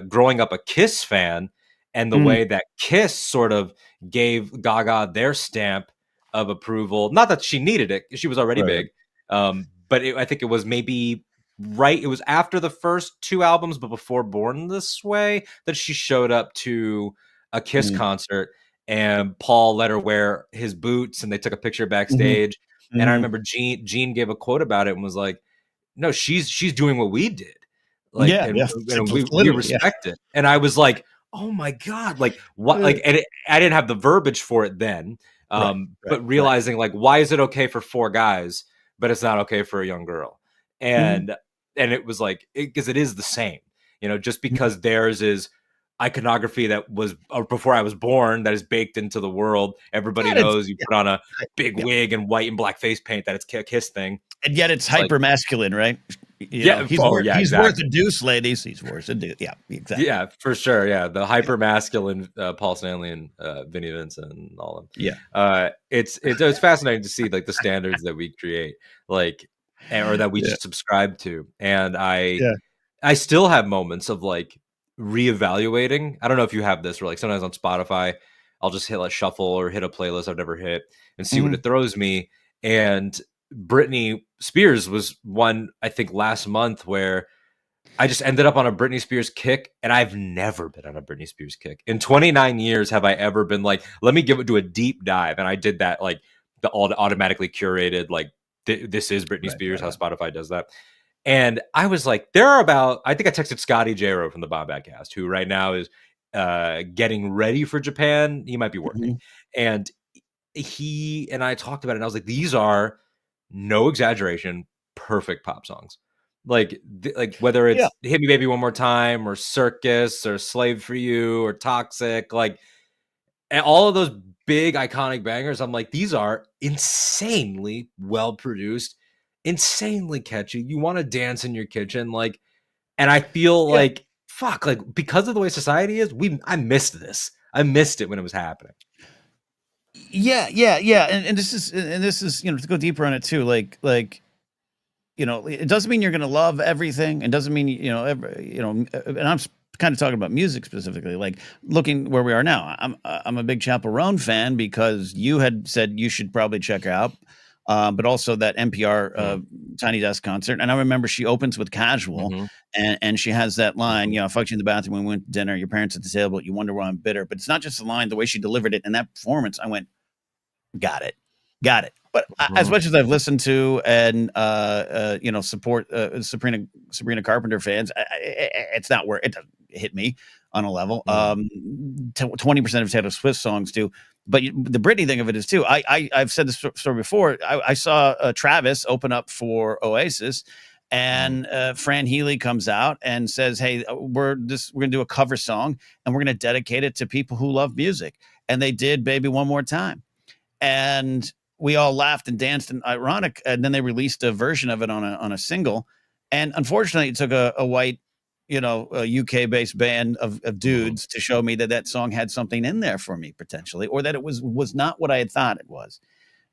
growing up a Kiss fan and the way that Kiss sort of gave Gaga their stamp of approval. Not that she needed it, she was already big. But I think it was maybe it was after the first two albums, but before Born This Way, that she showed up to a Kiss concert. And Paul let her wear his boots and they took a picture backstage. And I remember Gene gave a quote about it and was like, no, she's doing what we did. Like, and we respect it. And I was like, oh my God, like what? Like, and I didn't have the verbiage for it then. But realizing like, why is it okay for four guys, but it's not okay for a young girl? And it was like, because it is the same, just because theirs is iconography that was before I was born, that is baked into the world. Everybody knows you put on a big wig and white and black face paint that it's a Kiss thing. And yet it's hyper masculine, right? He's worth a deuce, ladies. He's worth a deuce. Yeah, exactly. Yeah, for sure. Yeah, the hyper masculine Paul Stanley and Vinnie Vincent and all of them. Yeah, it's fascinating to see like the standards that we create, like, or that we just subscribe to. And I still have moments of like reevaluating. I don't know if you have this, or like sometimes on Spotify, I'll just hit like shuffle or hit a playlist I've never hit and see what it throws me. And Britney Spears was one, I think, last month where I just ended up on a Britney Spears kick, and I've never been on a Britney Spears kick. In 29 years, have I ever been like, let me do a deep dive? And I did that, like the automatically curated, like this is Britney Spears, how Spotify does that. And I was like, I think I texted Scotty Jero from the Bombadcast, who right now is getting ready for Japan. He might be working. And he and I talked about it, and I was like, these are, no exaggeration, perfect pop songs. Like whether it's Hit Me Baby One More Time or Circus or Slave for You or Toxic, like, and all of those big iconic bangers, I'm like, these are insanely well produced, insanely catchy. You want to dance in your kitchen, like, and I feel like fuck, like because of the way society is, I missed this. I missed it when it was happening. Yeah. And this is to go deeper on it too. Like it doesn't mean you're going to love everything, and doesn't mean and I'm kind of talking about music specifically, like looking where we are now. I'm a big Chappell Roan fan because you had said you should probably check her out, but also that NPR Tiny Desk concert. And I remember she opens with Casual, Mm-hmm. and she has that line, Mm-hmm. you know, fucked you in the bathroom when we went to dinner, your parents at the table, you wonder why I'm bitter. But it's not just the line, the way she delivered it and that performance. I went, got it, got it. But as much as I've listened to and you know, support Sabrina Carpenter fans, it's not where it doesn't hit me on a level. 20% of Taylor Swift songs do, but the Britney thing of it is too. I've said this story before. I saw Travis open up for Oasis, and Fran Healy comes out and says, "Hey, we're gonna do a cover song, and we're gonna dedicate it to people who love music." And they did "Baby One More Time," and we all laughed and danced and ironic. And then they released a version of it on a single. And unfortunately, it took a white, you know, a UK based band of dudes to show me that that song had something in there for me potentially, or that it was not what I had thought it was.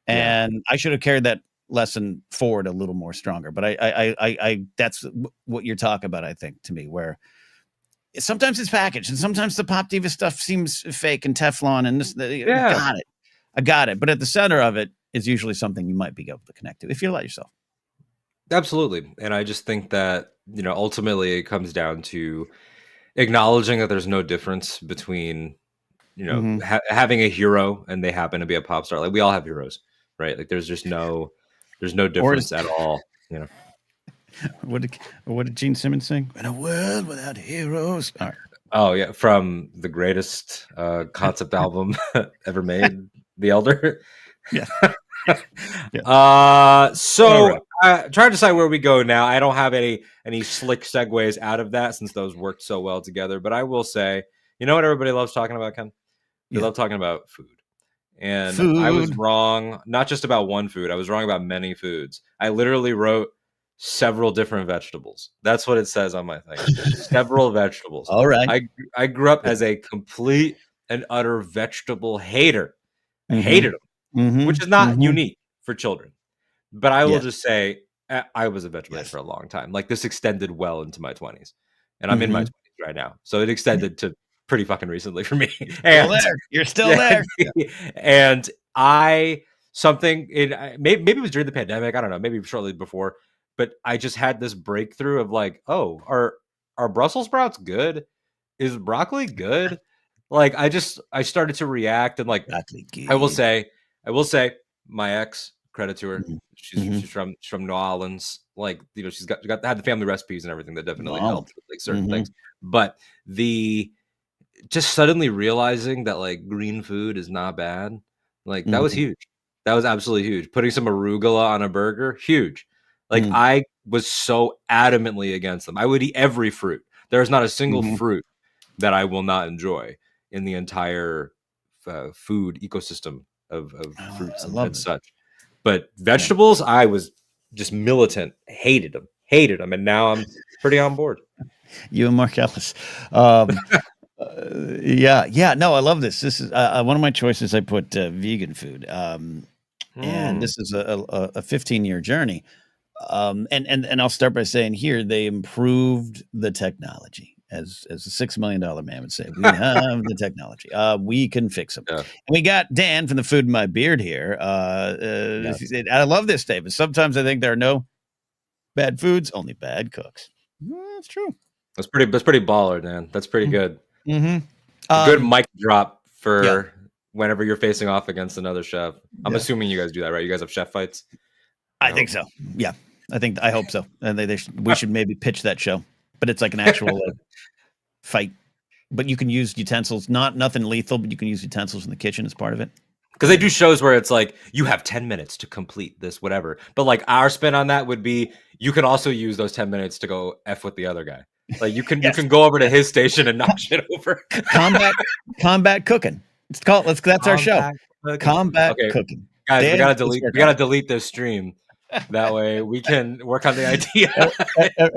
And I should have carried that lesson forward a little more stronger. But I that's what you're talking about, I think, to me, where sometimes it's packaged and sometimes the pop diva stuff seems fake and Teflon and this, got it. I got it. But at the center of it is usually something you might be able to connect to if you let yourself. Absolutely. And I just think that, you know, ultimately it comes down to acknowledging that there's no difference between, you know, having a hero and they happen to be a pop star. Like we all have heroes, right? Like there's no difference at all, you know. What did Gene Simmons sing? In a world without heroes. All right. Oh yeah, from the greatest concept album ever made, The Elder. Yeah. So trying to decide where we go now. I don't have any slick segues out of that since those worked so well together. But I will say, you know what everybody loves talking about, Ken? They love talking about food. And I was wrong, not just about one food. I was wrong about many foods. I literally wrote several different vegetables. That's what it says on my thing. Several vegetables. All right. I grew up as a complete and utter vegetable hater. I hated them, which is not unique for children. But I will just say I was a vegetable hater for a long time. Like this extended well into my 20s. And I'm in my 20s right now. So it extended to pretty fucking recently for me. You're still there. And maybe it was during the pandemic. I don't know. Maybe shortly before. But I just had this breakthrough of like, oh, are Brussels sprouts good? Is broccoli good? Like I started to react and like I will say my ex, credit to her. She's from New Orleans. Like, you know, she's had the family recipes and everything that definitely helped with like certain things. But just suddenly realizing that like green food is not bad, like that was huge. That was absolutely huge. Putting some arugula on a burger, huge. Like I was so adamantly against them. I would eat every fruit. There is not a single fruit that I will not enjoy in the entire food ecosystem of fruits and such. But vegetables, I was just militant, hated them, and now I'm pretty on board. You and Mark Ellis. Yeah. No, I love this. This is one of my choices. I put vegan food, and this is a 15-year journey. And I'll start by saying here they improved the technology, as a $6 million man would say. We have the technology. We can fix them. And we got Dan from the Food in My Beard here. I love this statement. Sometimes I think there are no bad foods, only bad cooks. That's true. That's pretty baller, Dan. That's pretty good. Good mic drop for whenever you're facing off against another chef. I'm assuming you guys do that, right? You guys have chef fights? I think so. Yeah. I hope so. And we should maybe pitch that show, but it's like an actual fight. But you can use utensils, nothing lethal, but you can use utensils in the kitchen as part of it. Because they do shows where it's like you have 10 minutes to complete this, whatever. But like our spin on that would be you can also use those 10 minutes to go F with the other guy. Like you can go over to his station and knock shit over. Combat cooking. It's called. That's our show. Combat cooking. Guys, we gotta delete this stream. That way we can work on the idea.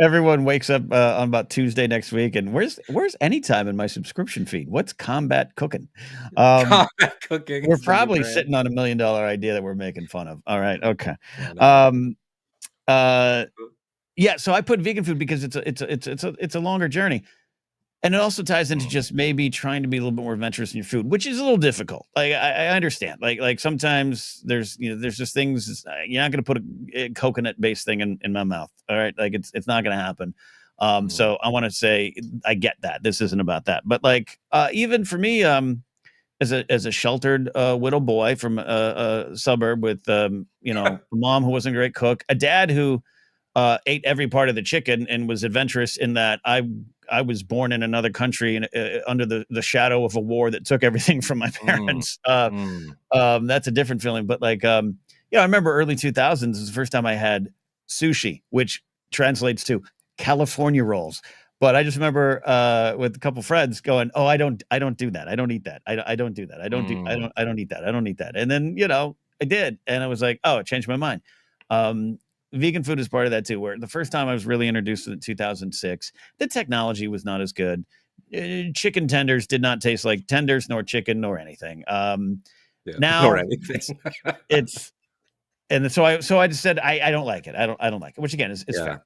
Everyone wakes up on about Tuesday next week, and where's ANYTIME in my subscription feed? What's combat cooking? Combat cooking. We're probably sitting on $1 million idea that we're making fun of. All right, okay. Yeah, so I put vegan food because it's a longer journey. And it also ties into just maybe trying to be a little bit more adventurous in your food, which is a little difficult. Like I understand. Like sometimes there's there's just things you're not going to put a coconut based thing in my mouth. All right, like it's not going to happen. So I want to say I get that this isn't about that, but like even for me, as a sheltered widow boy from a suburb with a mom who wasn't a great cook, a dad who ate every part of the chicken and was adventurous in that I was born in another country and under the shadow of a war that took everything from my parents. That's a different feeling. But like, I remember early 2000s is the first time I had sushi, which translates to California rolls. But I just remember with a couple friends going, "Oh, I don't do that. I don't eat that. I don't do that. I don't eat that. I don't eat that." And then I did, and I was like, "Oh, it changed my mind." Vegan food is part of that too. Where the first time I was really introduced to it in 2006, the technology was not as good. Chicken tenders did not taste like tenders, nor chicken, nor anything. Or Now anything. it's and so I just said I don't like it. I don't like it, which again is fair.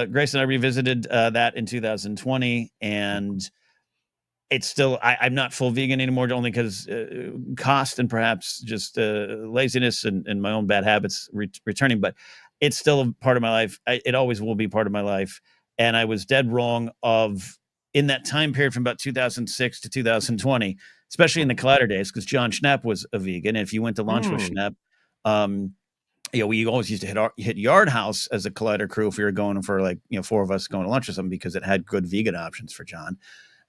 Grace and I revisited that in 2020, and it's still I'm not full vegan anymore, only because cost and perhaps just laziness and my own bad habits returning. But it's still a part of my life. It always will be part of my life. And I was dead wrong in that time period from about 2006 to 2020, especially in the Collider days, because John Schnapp was a vegan. And if you went to lunch with Schnapp, we always used to hit Yard House as a Collider crew if we were going for like, four of us going to lunch or something, because it had good vegan options for John.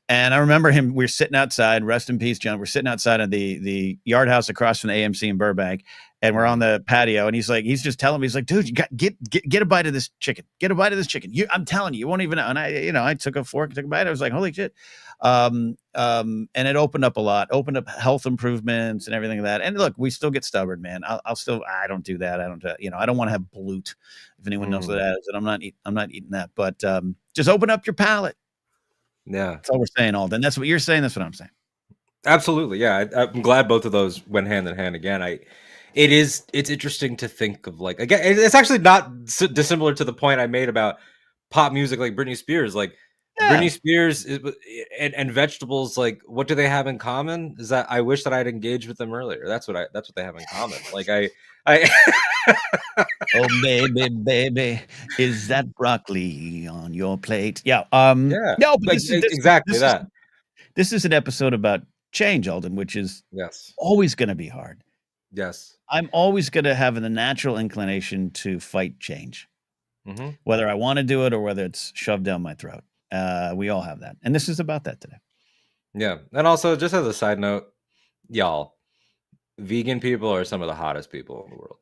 And I remember him, we were sitting outside, rest in peace, John. We're sitting outside of the Yard House across from the AMC in Burbank. And we're on the patio, and he's just telling me, he's like, "Dude, you got get a bite of this chicken. Get a bite of this chicken. I'm telling you, you won't even know." And I took a fork, took a bite. I was like, "Holy shit!" And it opened up a lot, opened up health improvements and everything like that. And look, we still get stubborn, man. I don't do that. I don't, I don't want to have bloat. If anyone knows what that is, and I'm not eating that. But just open up your palate. Yeah, that's all we're saying, Alden. That's what you're saying. That's what I'm saying. Absolutely. Yeah, I'm glad both of those went hand in hand. Again, it's interesting to think of, like, again, it's actually not dissimilar to the point I made about pop music, like Britney Spears. Like, Britney Spears and vegetables, like, what do they have in common? Is that I wish that I'd engaged with them earlier. That's what they have in common. Like I Oh baby, is that broccoli on your plate? Yeah. yeah, No, but like, exactly that. This is an episode about change, Alden, which is always going to be hard. Yes. I'm always going to have the natural inclination to fight change, whether I want to do it or whether it's shoved down my throat. We all have that. And this is about that today. Yeah. And also, just as a side note, y'all, vegan people are some of the hottest people in the world.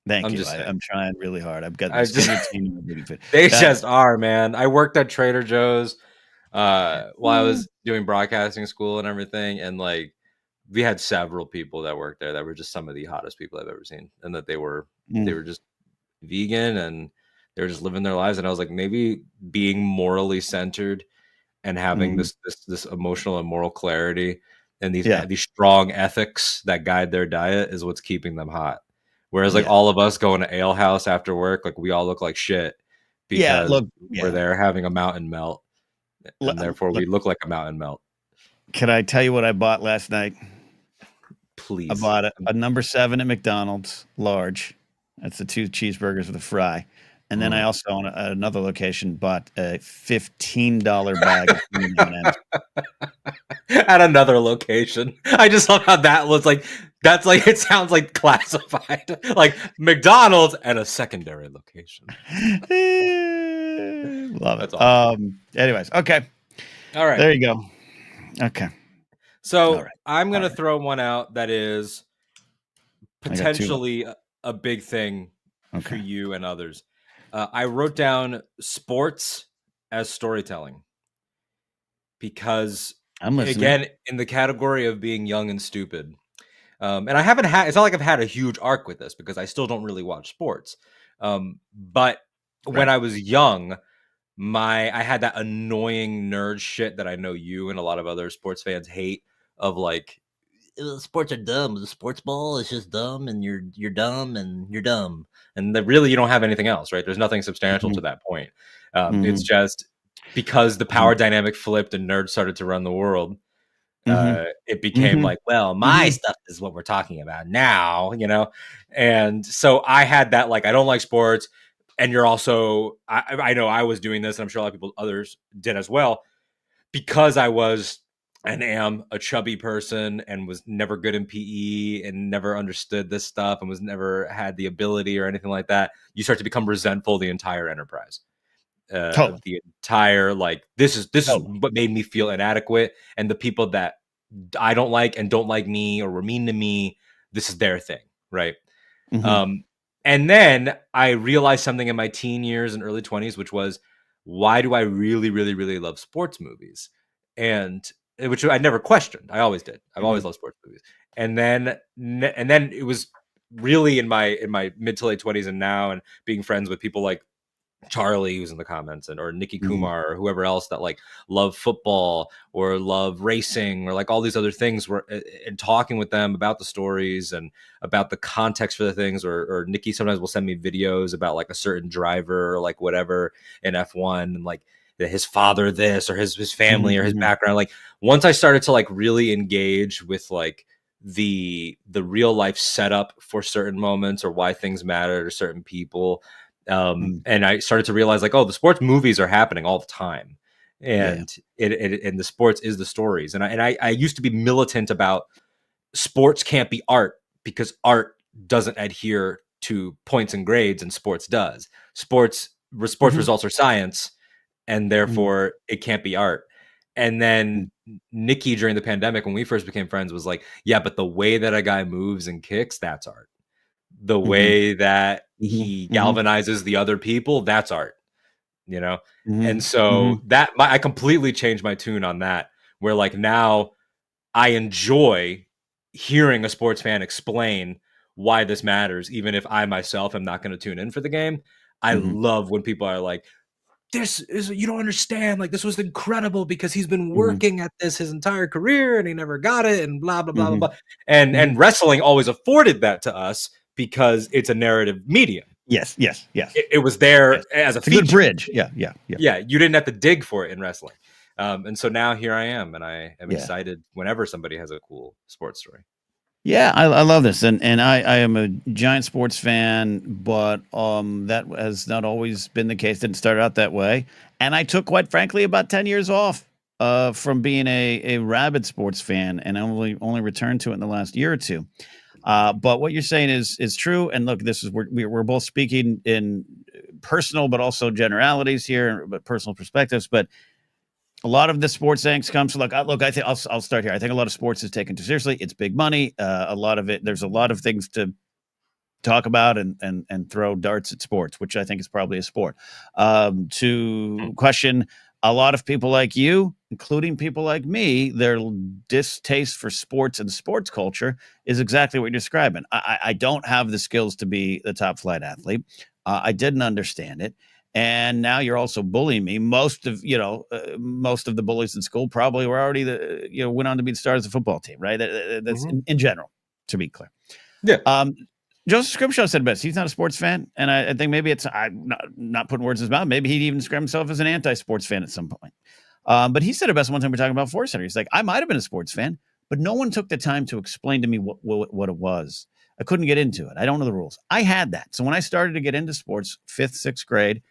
Thank you. I'm trying really hard. I've got this team vegan food. They just are, man. I worked at Trader Joe's while I was doing broadcasting school and everything, and like we had several people that worked there that were just some of the hottest people I've ever seen, and that they were just vegan and they were just living their lives. And I was like, maybe being morally centered and having this emotional and moral clarity and these strong ethics that guide their diet is what's keeping them hot. Whereas like all of us going to ale house after work, like we all look like shit because we're there having a mountain melt, and therefore we look like a mountain melt. Can I tell you what I bought last night? Please. I bought a number 7 at McDonald's, large. That's the 2 cheeseburgers with a fry. And then I also, on another location, bought a $15 bag of M&Ms. At another location. I just love how that was like, that's like, it sounds like classified. Like McDonald's and a secondary location. Love it. Awesome. Anyways, okay. All right. There you go. Okay. So I'm going to throw one out that is potentially a big thing for you and others. I wrote down sports as storytelling because, again, in the category of being young and stupid, and I haven't had, it's not like I've had a huge arc with this because I still don't really watch sports. But when I was young, I had that annoying nerd shit that I know you and a lot of other sports fans hate, of like, sports are dumb. The sports ball is just dumb, and you're dumb, and you're dumb, and really you don't have anything else, right? There's nothing substantial to that point. It's just because the Mhm. power dynamic flipped and nerds started to run the world, Mhm. it became Mhm. like, well, my Mhm. stuff is what we're talking about now, you know? And so I had that, like, I don't like sports. And you're also, I know I was doing this, and I'm sure a lot of people, others did as well, because I was and am a chubby person and was never good in PE and never understood this stuff and was never had the ability or anything like that. You start to become resentful of the entire enterprise, Totally. of the entire, like, this is Totally. what made me feel inadequate, and the people that I don't like and don't like me or were mean to me, this is their thing, right? Mhm. Um, and then I realized something in my teen years and early 20s, which was, why do I really, really, really love sports movies? And which I never questioned. I always did. I've always Mhm. loved sports movies. And then it was really in my mid to late 20s and now, and being friends with people like Charlie, who's in the comments, and or Nikki Mhm. Kumar or whoever else that like love football or love racing or like all these other things, were and talking with them about the stories and about the context for the things, or Nikki sometimes will send me videos about like a certain driver or like whatever in F1, and like his father this or his family Mhm. or his Mhm. background. Like, once I started to like really engage with like the real life setup for certain moments or why things matter to certain people, Mhm. and I started to realize, like, oh, the sports movies are happening all the time, Yeah. Yeah. and it and the sports is the stories. And I used to be militant about sports can't be art because art doesn't adhere to points and grades, and sports does. Sports Mhm. results are science, and Mhm. therefore it can't be art. And then Mhm. Nikki, during the pandemic, when we first became friends, was like, yeah, but the way that a guy moves and kicks, that's art. The Mhm. way that Mhm. he Mhm. galvanizes the other people, that's art, you know? And Mhm. so Mhm. I completely changed my tune on that, where like now I enjoy hearing a sports fan explain why this matters, even if I myself am not going to tune in for the game. I Mhm. love when people are like, this is, you don't understand, like, this was incredible because he's been Mhm. working at this his entire career and he never got it, and blah blah blah blah Mhm. blah. And Mhm. wrestling always afforded that to us because it's a narrative medium. Yes. Yes. Yes. It was Yes. there as a It's a good feature. bridge. Yeah. Yeah. Yeah. Yeah, you didn't have to dig for it in wrestling. And so now here I am, and I am Yeah. excited whenever somebody has a cool sports story. Yeah, I love this, and I am a giant sports fan, but that has not always been the case. Didn't start out that way, and I took, quite frankly, about 10 years off from being a rabid sports fan, and I only returned to it in the last year or two. But what you're saying is true, and look, this is we're both speaking in personal, but also generalities here, but personal perspectives, but a lot of the sports angst comes from, look, I think I'll start here. I think a lot of sports is taken too seriously. It's big money. A lot of it, there's a lot of things to talk about and throw darts at sports, which I think is probably a sport. Hmm. To question a lot of people like you, including people like me, their distaste for sports and sports culture is exactly what you're describing. I don't have the skills to be the top flight athlete. I didn't understand it. And now you're also bullying me. Most of the bullies in school probably were already went on to be the stars of the football team, right? That's Mhm. in general, to be clear. Yeah. Um, Joseph Scrimshaw said best. He's not a sports fan, and I think maybe I'm not putting words in his mouth. Maybe he'd even describe himself as an anti-sports fan at some point. But he said it best one time we were talking about Force Center. He's like, I might have been a sports fan, but no one took the time to explain to me what it was. I couldn't get into it. I don't know the rules. I had that. So when I started to get into sports, fifth, sixth grade,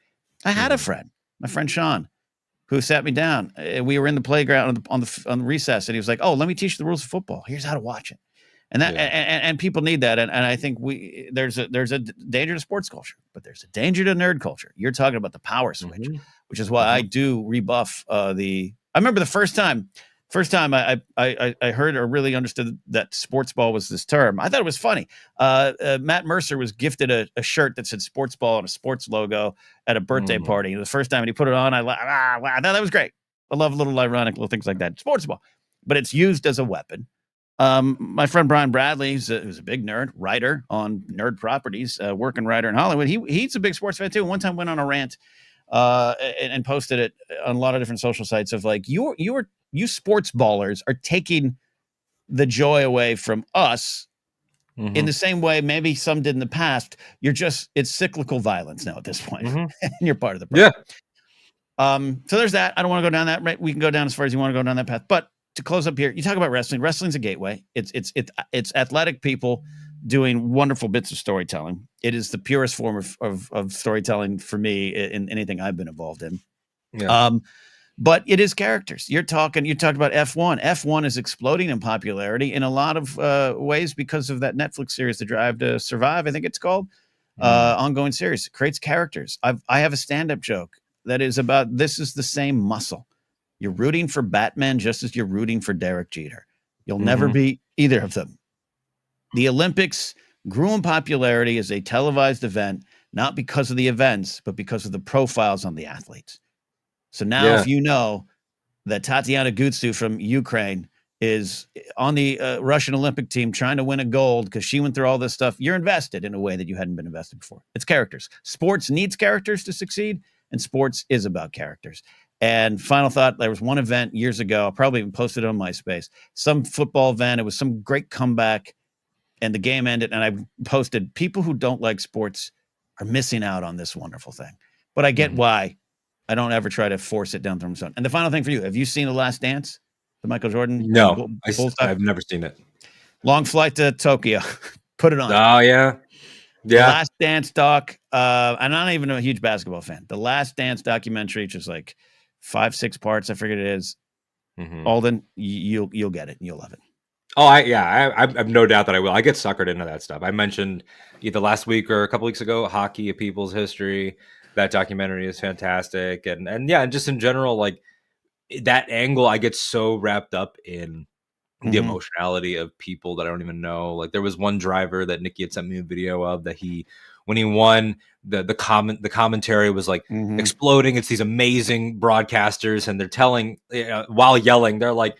I had a Mhm. friend, my friend Sean, who sat me down. We were in the playground on the recess, and he was like, "Oh, let me teach you the rules of football. Here's how to watch it." And that Yeah. and people need that, and I think there's a danger to sports culture, but there's a danger to nerd culture. You're talking about the power switch, Mhm. which is why I Mhm. do rebuff the. I remember the first time I heard or really understood that sports ball was this term. I thought it was funny. Matt Mercer was gifted a shirt that said sports ball and a sports logo at a birthday Mhm. party. The first time he put it on, I thought that was great. I love little ironic little things like that. Sports ball, but it's used as a weapon. My friend Brian Bradley, who's a big nerd, writer on Nerd Properties, working writer in Hollywood. He's a big sports fan too. One time went on a rant and posted it on a lot of different social sites of like, you sports ballers are taking the joy away from us in Mhm. the same way maybe some did in the past. It's cyclical violence now at this point, Mhm. and you're part of the Yeah. problem. So there's that. I don't want to go down that. Right, we can go down as far as you want to go down that path. But to close up here, you talk about wrestling. Wrestling's a gateway. It's athletic people doing wonderful bits of storytelling. It is the purest form of storytelling for me in anything I've been involved in. Yeah. But it is characters. You talked about F1. F1 is exploding in popularity in a lot of ways because of that Netflix series, The Drive to Survive, I think it's called. Ongoing series. It creates characters. I have a stand-up joke that is about, this is the same muscle. You're rooting for Batman just as you're rooting for Derek Jeter. You'll never be either of them. The Olympics grew in popularity as a televised event, not because of the events, but because of the profiles on the athletes. So now if you know that Tatiana Gutsu from Ukraine is on the Russian Olympic team trying to win a gold because she went through all this stuff, you're invested in a way that you hadn't been invested before. It's characters. Sports needs characters to succeed, and sports is about characters. And final thought, there was one event years ago, I probably even posted it on MySpace, some football event. It was some great comeback, and the game ended, and I posted, people who don't like sports are missing out on this wonderful thing. But I get why. I don't ever try to force it down someone's own. And the final thing for you, have you seen The Last Dance? The Michael Jordan? No, I've never seen it. Long Flight to Tokyo. Put it on. Oh, yeah. The Last Dance doc. I'm not even a huge basketball fan. The Last Dance documentary, which is like 5-6 parts, I forget it is. Alden, you'll get it. And you'll love it. Oh, I have no doubt that I will. I get suckered into that stuff. I mentioned either last week or a couple weeks ago, Hockey: A People's History. That documentary is fantastic. And yeah, just in general, like that angle, I get so wrapped up in the emotionality of people that I don't even know. Like there was one driver that Nikki had sent me a video of that when he won, the commentary was like exploding. It's these amazing broadcasters, and they're telling while yelling, they're like,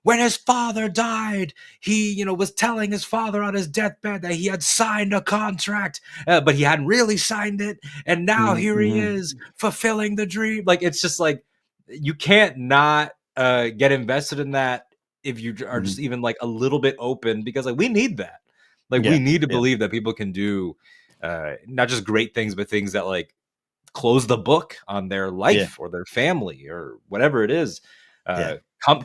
when his father died, he, was telling his father on his deathbed that he had signed a contract, but he hadn't really signed it. And now here he is fulfilling the dream. Like, it's just like, you can't not get invested in that if you are just even like a little bit open, because like we need that. Like we need to believe that people can do not just great things, but things that like close the book on their life or their family or whatever it is.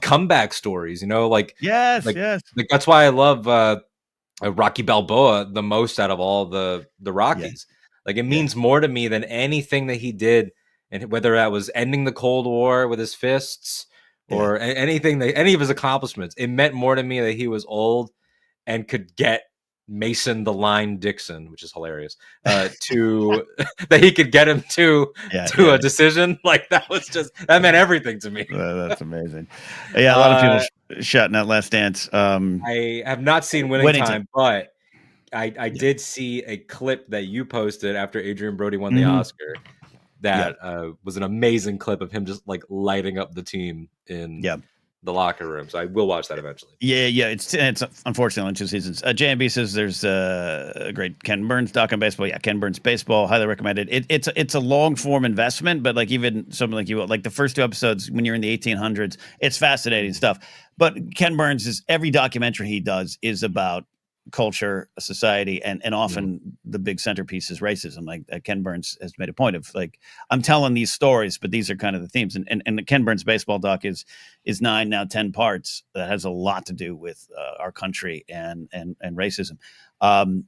Comeback stories, like yes. Like that's why I love Rocky Balboa the most out of all the Rockies. Like it means more to me than anything that he did, and whether that was ending the Cold War with his fists or anything any of his accomplishments. It meant more to me that he was old and could get Mason the Line Dixon, which is hilarious, to that he could get him to a decision. Like that meant everything to me. That's amazing. Yeah, a lot of people shouting out Last Dance. I have not seen Winning Time, but I did see a clip that you posted after Adrian Brody won the Oscar. That was an amazing clip of him just like lighting up the team in the locker room. So I will watch that eventually. Yeah. It's unfortunately on 2 seasons. JMB says there's a great Ken Burns doc on baseball. Yeah, Ken Burns Baseball, highly recommended. It's a long form investment, but like even something like like the first 2 episodes when you're in the 1800s, it's fascinating stuff. But Ken Burns every documentary he does is about culture, society, and often the big centerpiece is racism. Like Ken Burns has made a point of like, I'm telling these stories, but these are kind of the themes. And the Ken Burns Baseball doc is 9, now 10 parts that has a lot to do with our country and racism.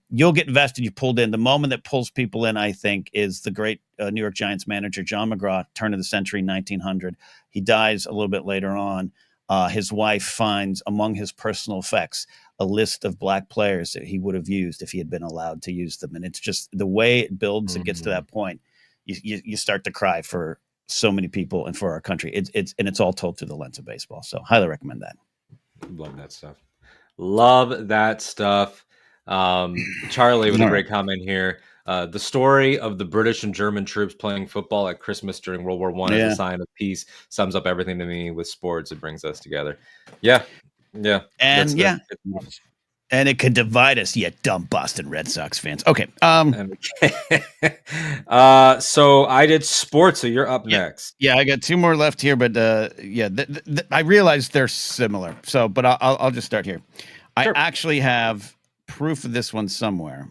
You'll get invested. You pulled in. The moment that pulls people in, I think, is the great New York Giants manager John McGraw, turn of the century, 1900. He dies a little bit later on. His wife finds among his personal effects a list of black players that he would have used if he had been allowed to use them. And it's just the way it builds and gets to that point. You start to cry for so many people and for our country. It's all told through the lens of baseball. So highly recommend that. Love that stuff. Charlie with a great comment here. The story of the British and German troops playing football at Christmas during World War I as a sign of peace sums up everything to me with sports. It brings us together. Yeah. And and it could divide us, you dumb Boston Red Sox fans. Okay. So I did sports, so you're up next. Yeah, I got 2 more left here, but I realize they're similar. So, but I'll just start here. Sure. I actually have proof of this one somewhere.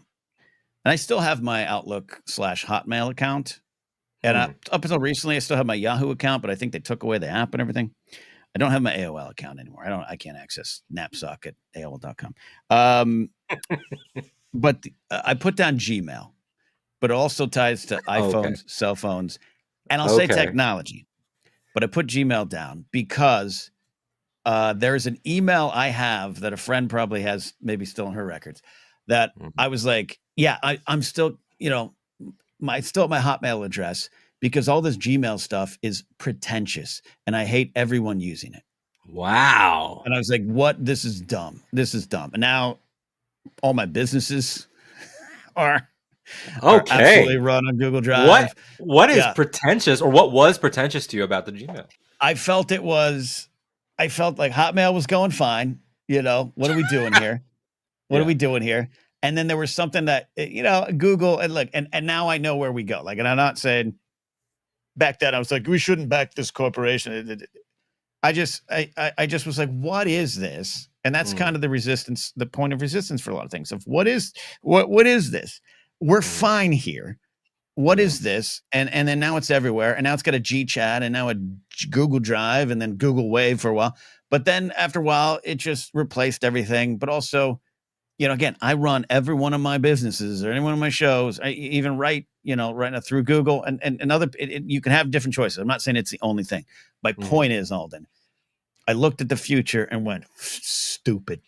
And I still have my Outlook /Hotmail account And up until recently, I still have my Yahoo account, but I think they took away the app and everything. I don't have my AOL account anymore. I can't access knapsack at AOL.com. But I put down Gmail, but it also ties to iPhones, cell phones, and I'll say technology. But I put Gmail down because there's an email I have that a friend probably has, maybe still in her records, that I was like, yeah, I'm still, still at my Hotmail address because all this Gmail stuff is pretentious and I hate everyone using it. Wow. And I was like, what? This is dumb. This is dumb. And now all my businesses are absolutely run on Google Drive. What is pretentious, or what was pretentious to you about the Gmail? I felt like Hotmail was going fine. What are we doing here? What are we doing here? And then there was something that, Google, and look, and now I know where we go. Like, and I'm not saying back then I was like, we shouldn't back this corporation. I just was like, what is this? And that's kind of the point of resistance for a lot of things, of what is this? We're fine here. What is this? And then now it's everywhere. And now it's got a G Chat and now a Google Drive and then Google Wave for a while. But then after a while, it just replaced everything. But also, again, I run every one of my businesses or any one of my shows. I even write, right now through Google and other, you can have different choices. I'm not saying it's the only thing. My point is, Alden, I looked at the future and went, stupid.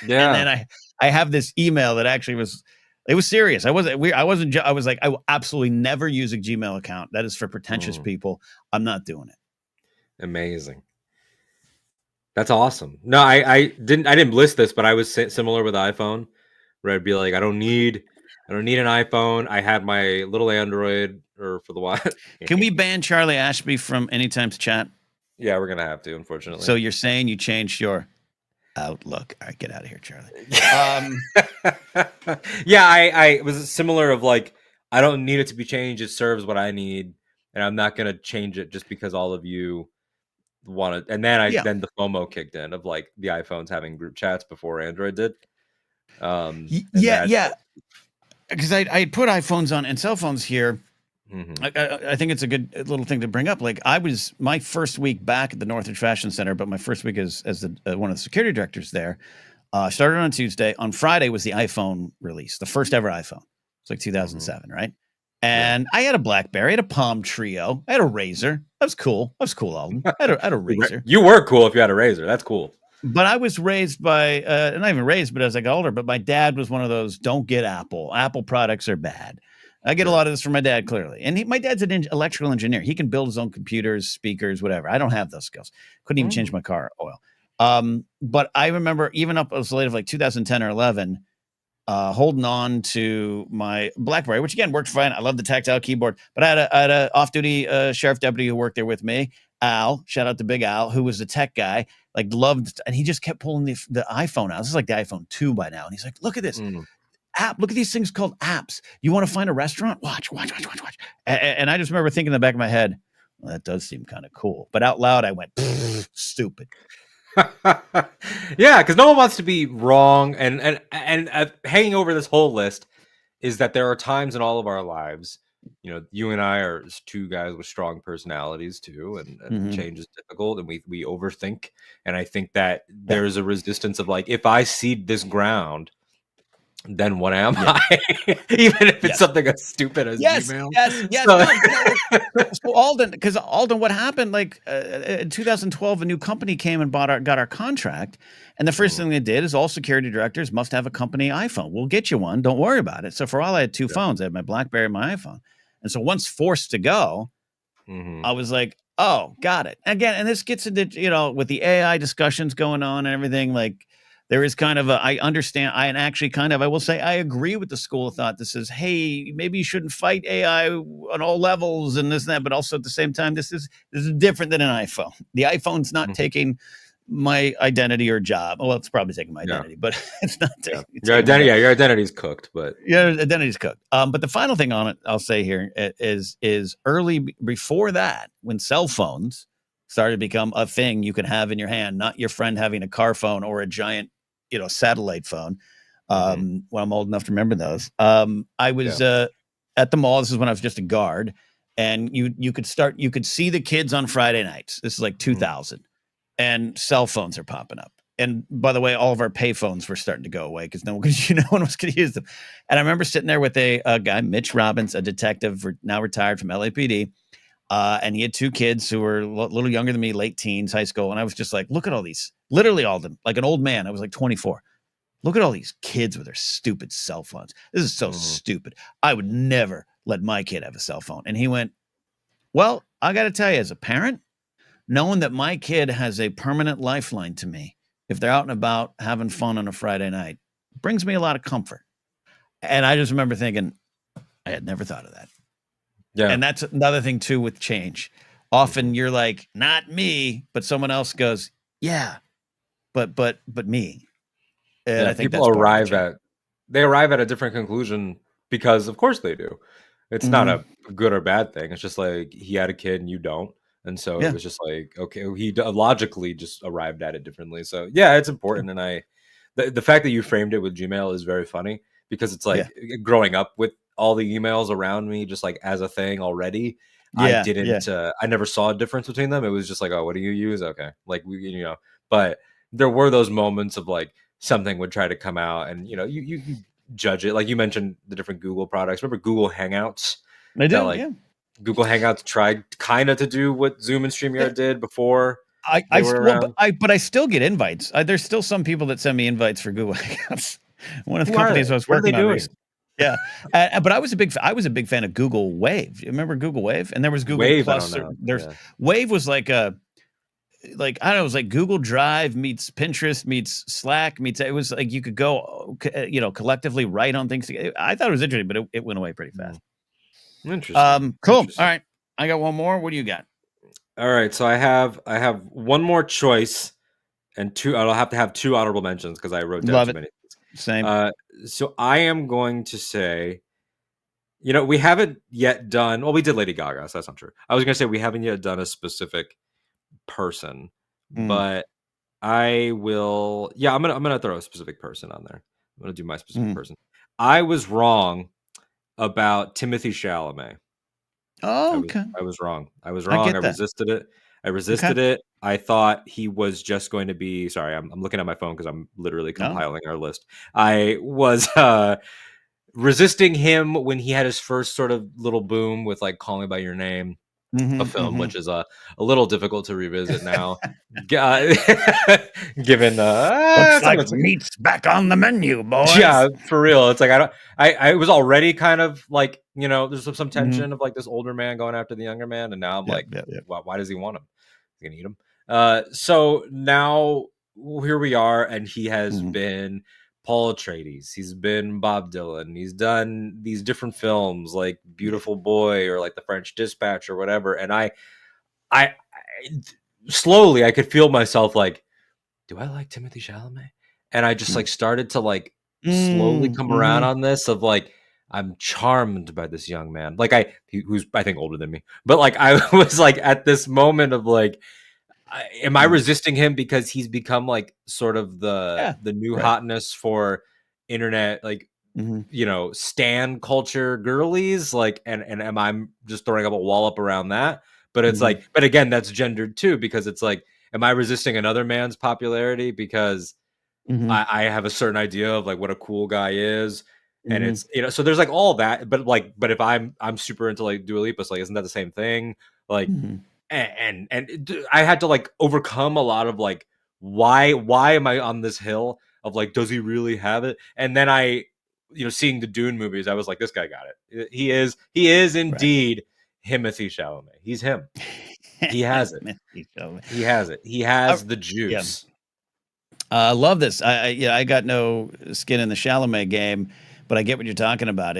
Yeah. And then I have this email that actually was serious. I was like, I will absolutely never use a Gmail account. That is for pretentious people. I'm not doing it. Amazing. That's awesome. No, I didn't list this, but I was similar with iPhone, where I'd be like, I don't need an iPhone. I had my little Android for the while. Can we ban Charlie Ashby from Anytime to Chat? Yeah, we're gonna have to, unfortunately. So you're saying you changed your Outlook? All right, get out of here, Charlie. Yeah, I was similar of like, I don't need it to be changed. It serves what I need, and I'm not gonna change it just because all of you want to. And then then the FOMO kicked in of like the iPhones having group chats before Android did. Yeah, because I put iPhones on and cell phones here. I think it's a good little thing to bring up. Like, I was my first week back at the Northridge Fashion Center, but my first week as one of the security directors there. Started on Tuesday. On Friday was the iPhone release, the first ever iPhone. It's like 2007, right? And I had a BlackBerry, I had a Palm Trio, I had a Razor. That was cool. Alden. I had a Razor. You were cool if you had a Razor. That's cool. But I was raised by, not even raised, but as I got older, but my dad was one of those, don't get Apple. Apple products are bad. I get a lot of this from my dad, clearly. And my dad's an electrical engineer. He can build his own computers, speakers, whatever. I don't have those skills. Couldn't even change my car oil. But I remember even up as late as like 2010 or 11, holding on to my BlackBerry, which again worked fine. I love the tactile keyboard. But I had a off-duty sheriff deputy who worked there with me, Al. Shout out to Big Al, who was the tech guy. Like, loved, and he just kept pulling the iPhone out. This is like the iPhone 2 by now. And he's like, look at this. App. Look at these things called apps. You want to find a restaurant? Watch. And I just remember thinking in the back of my head, well, that does seem kind of cool. But out loud, I went, stupid. Yeah, because no one wants to be wrong. And hanging over this whole list is that there are times in all of our lives, you and I are two guys with strong personalities too, and change is difficult, and we overthink. And I think that there's a resistance of like, if I cede this ground, then what am I? Even if it's something as stupid as Gmail. Yes. So Alden, what happened? Like in 2012, a new company came and got our contract, and the first thing they did is all security directors must have a company iPhone. We'll get you one. Don't worry about it. So for all, I had two phones. I had my BlackBerry and my iPhone, and so once forced to go, I was like, oh, got it. Again, and this gets into with the AI discussions going on and everything, like. There is kind of I understand. I will say I agree with the school of thought that says, hey, maybe you shouldn't fight AI on all levels and this and that. But also at the same time, this is different than an iPhone. The iPhone's not taking my identity or job. Well, it's probably taking my identity, but it's not taking your identity. Yeah, your identity's cooked, but your identity's cooked. But the final thing on it, I'll say here is early before that, when cell phones started to become a thing you could have in your hand, not your friend having a car phone or a giant satellite phone. When I'm old enough to remember those. I was at the mall. This is when I was just a guard, and you could see the kids on Friday nights. This is like 2000, and cell phones are popping up. And by the way, all of our pay phones were starting to go away because no one was going to use them. And I remember sitting there with a guy, Mitch Robbins, a detective, now retired from LAPD. And he had 2 kids who were a little younger than me, late teens, high school. And I was just like, look at all these, literally all of them, like an old man. I was like 24. Look at all these kids with their stupid cell phones. This is so stupid. I would never let my kid have a cell phone. And he went, well, I got to tell you, as a parent, knowing that my kid has a permanent lifeline to me, if they're out and about having fun on a Friday night, brings me a lot of comfort. And I just remember thinking, I had never thought of that. Yeah. And that's another thing too with change. Often you're like, not me, but someone else goes, yeah, but me. And I think people arrive at a different conclusion because of course they do. It's not a good or bad thing. It's just like he had a kid and you don't. And so it was just like, okay, he logically just arrived at it differently. So yeah, it's important. And the fact that you framed it with Gmail is very funny because it's like growing up with all the emails around me, just like as a thing already. I never saw a difference between them. It was just like, oh, what do you use? Okay. Like but there were those moments of like something would try to come out and, you judge it. Like you mentioned the different Google products. Remember Google Hangouts? I do, Google Hangouts tried kind of to do what Zoom and StreamYard did before they were around. But I still get invites. There's still some people that send me invites for Google Hangouts. One of the companies I was working on. Yeah, but I was a big fan of Google Wave. You remember Google Wave? And there was Google Wave, Plus. Wave was like I don't know, it was like Google Drive meets Pinterest meets Slack meets. It was like you could go, collectively write on things together. I thought it was interesting, but it went away pretty fast. Interesting. Cool. Interesting. All right, I got one more. What do you got? All right, so I have one more choice and 2. I'll have to have 2 honorable mentions because I wrote down too many. Same. So I am going to say, we haven't yet done. Well, we did Lady Gaga, so that's not true. I was going to say we haven't yet done a specific person, but I will. Yeah, I'm gonna throw a specific person on there. I'm gonna do my specific person. I was wrong about Timothy Chalamet. Oh, okay. I was wrong. I resisted it. I thought he was just going to be. Sorry, I'm looking at my phone because I'm literally compiling our list. I was resisting him when he had his first sort of little boom with like Call Me by Your Name, a film which is a little difficult to revisit now. Given looks like meat's back on the menu, boys. Yeah, for real. It's like I was already kind of like, there's some tension of like this older man going after the younger man, and now I'm why does he want him? He's gonna eat him. So now here we are, and he has been Paul Atreides, he's been Bob Dylan, he's done these different films like Beautiful Boy or like The French Dispatch or whatever, and I slowly I could feel myself like, do I like Timothy Chalamet? And I just like started to like slowly come around on this of like, I'm charmed by this young man. Like who's I think older than me, but like I was like at this moment of like, am I resisting him because he's become like sort of the new hotness for internet, like, stan culture girlies, like, and am I just throwing up a wallop around that? But it's like, but again, that's gendered too, because it's like, am I resisting another man's popularity because I have a certain idea of like what a cool guy is, and it's so there's like all that, but if I'm super into like Dua Lipa, so like, isn't that the same thing? Like, and I had to like overcome a lot of like why am I on this hill of like, does he really have it? And then I, seeing the Dune movies, I was like, this guy got it. He is indeed Timothy Chalamet. He's him. He has it. He has it. He has the juice. I love this. I got no skin in the Chalamet game, but I get what you're talking about.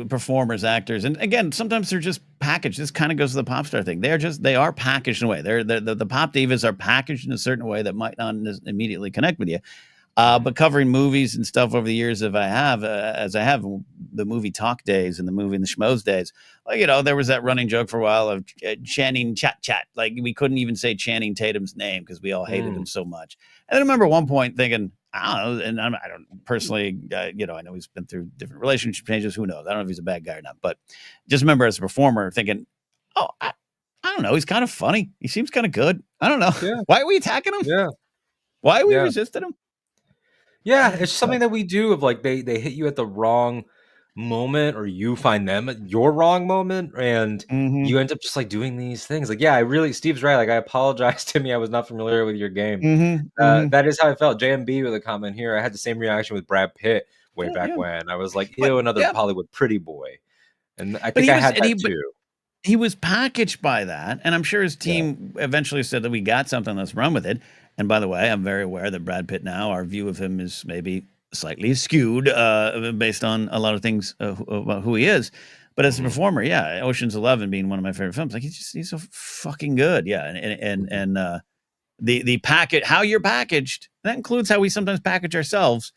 Performers, actors, and again, sometimes they're just packaged. This kind of goes to the pop star thing. They are packaged in a way. The pop divas are packaged in a certain way that might not immediately connect with you. But covering movies and stuff over the years, as I have the movie talk days and the movie and the schmoes days, like, there was that running joke for a while of Channing Chat. Like, we couldn't even say Channing Tatum's name because we all hated him so much. And I remember at one point thinking, I don't know, and I don't personally, I know he's been through different relationship changes. Who knows? I don't know if he's a bad guy or not, but just remember as a performer thinking, Oh, I don't know. He's kind of funny. He seems kind of good. I don't know. Yeah, Why are we attacking him? yeah, Why are we yeah. resisting him? Yeah, it's something that we do of like they hit you at the wrong moment or you find them at your wrong moment and Mm-hmm. you end up just like doing these things. Like, yeah, I really Steve's right. Like I apologize to me. I was not familiar with your game. Mm-hmm. Mm-hmm. That is how I felt. JMB with a comment here. I had the same reaction with Brad Pitt way Yeah, back yeah. when. I was like, But ew, another yeah, Hollywood pretty boy. And I but think he I was had and that he but too. he was packaged by that, and I'm sure his Yeah. team eventually said that we got something. Let's run with it. And by the way, I'm very aware that Brad Pitt now, our view of him is maybe slightly skewed based on a lot of things about who he is. But as a Mhm. performer, yeah, Ocean's 11 being one of my favorite films, like he's so fucking good, yeah. Mhm. And the packet, how you're packaged, that includes how we sometimes package ourselves.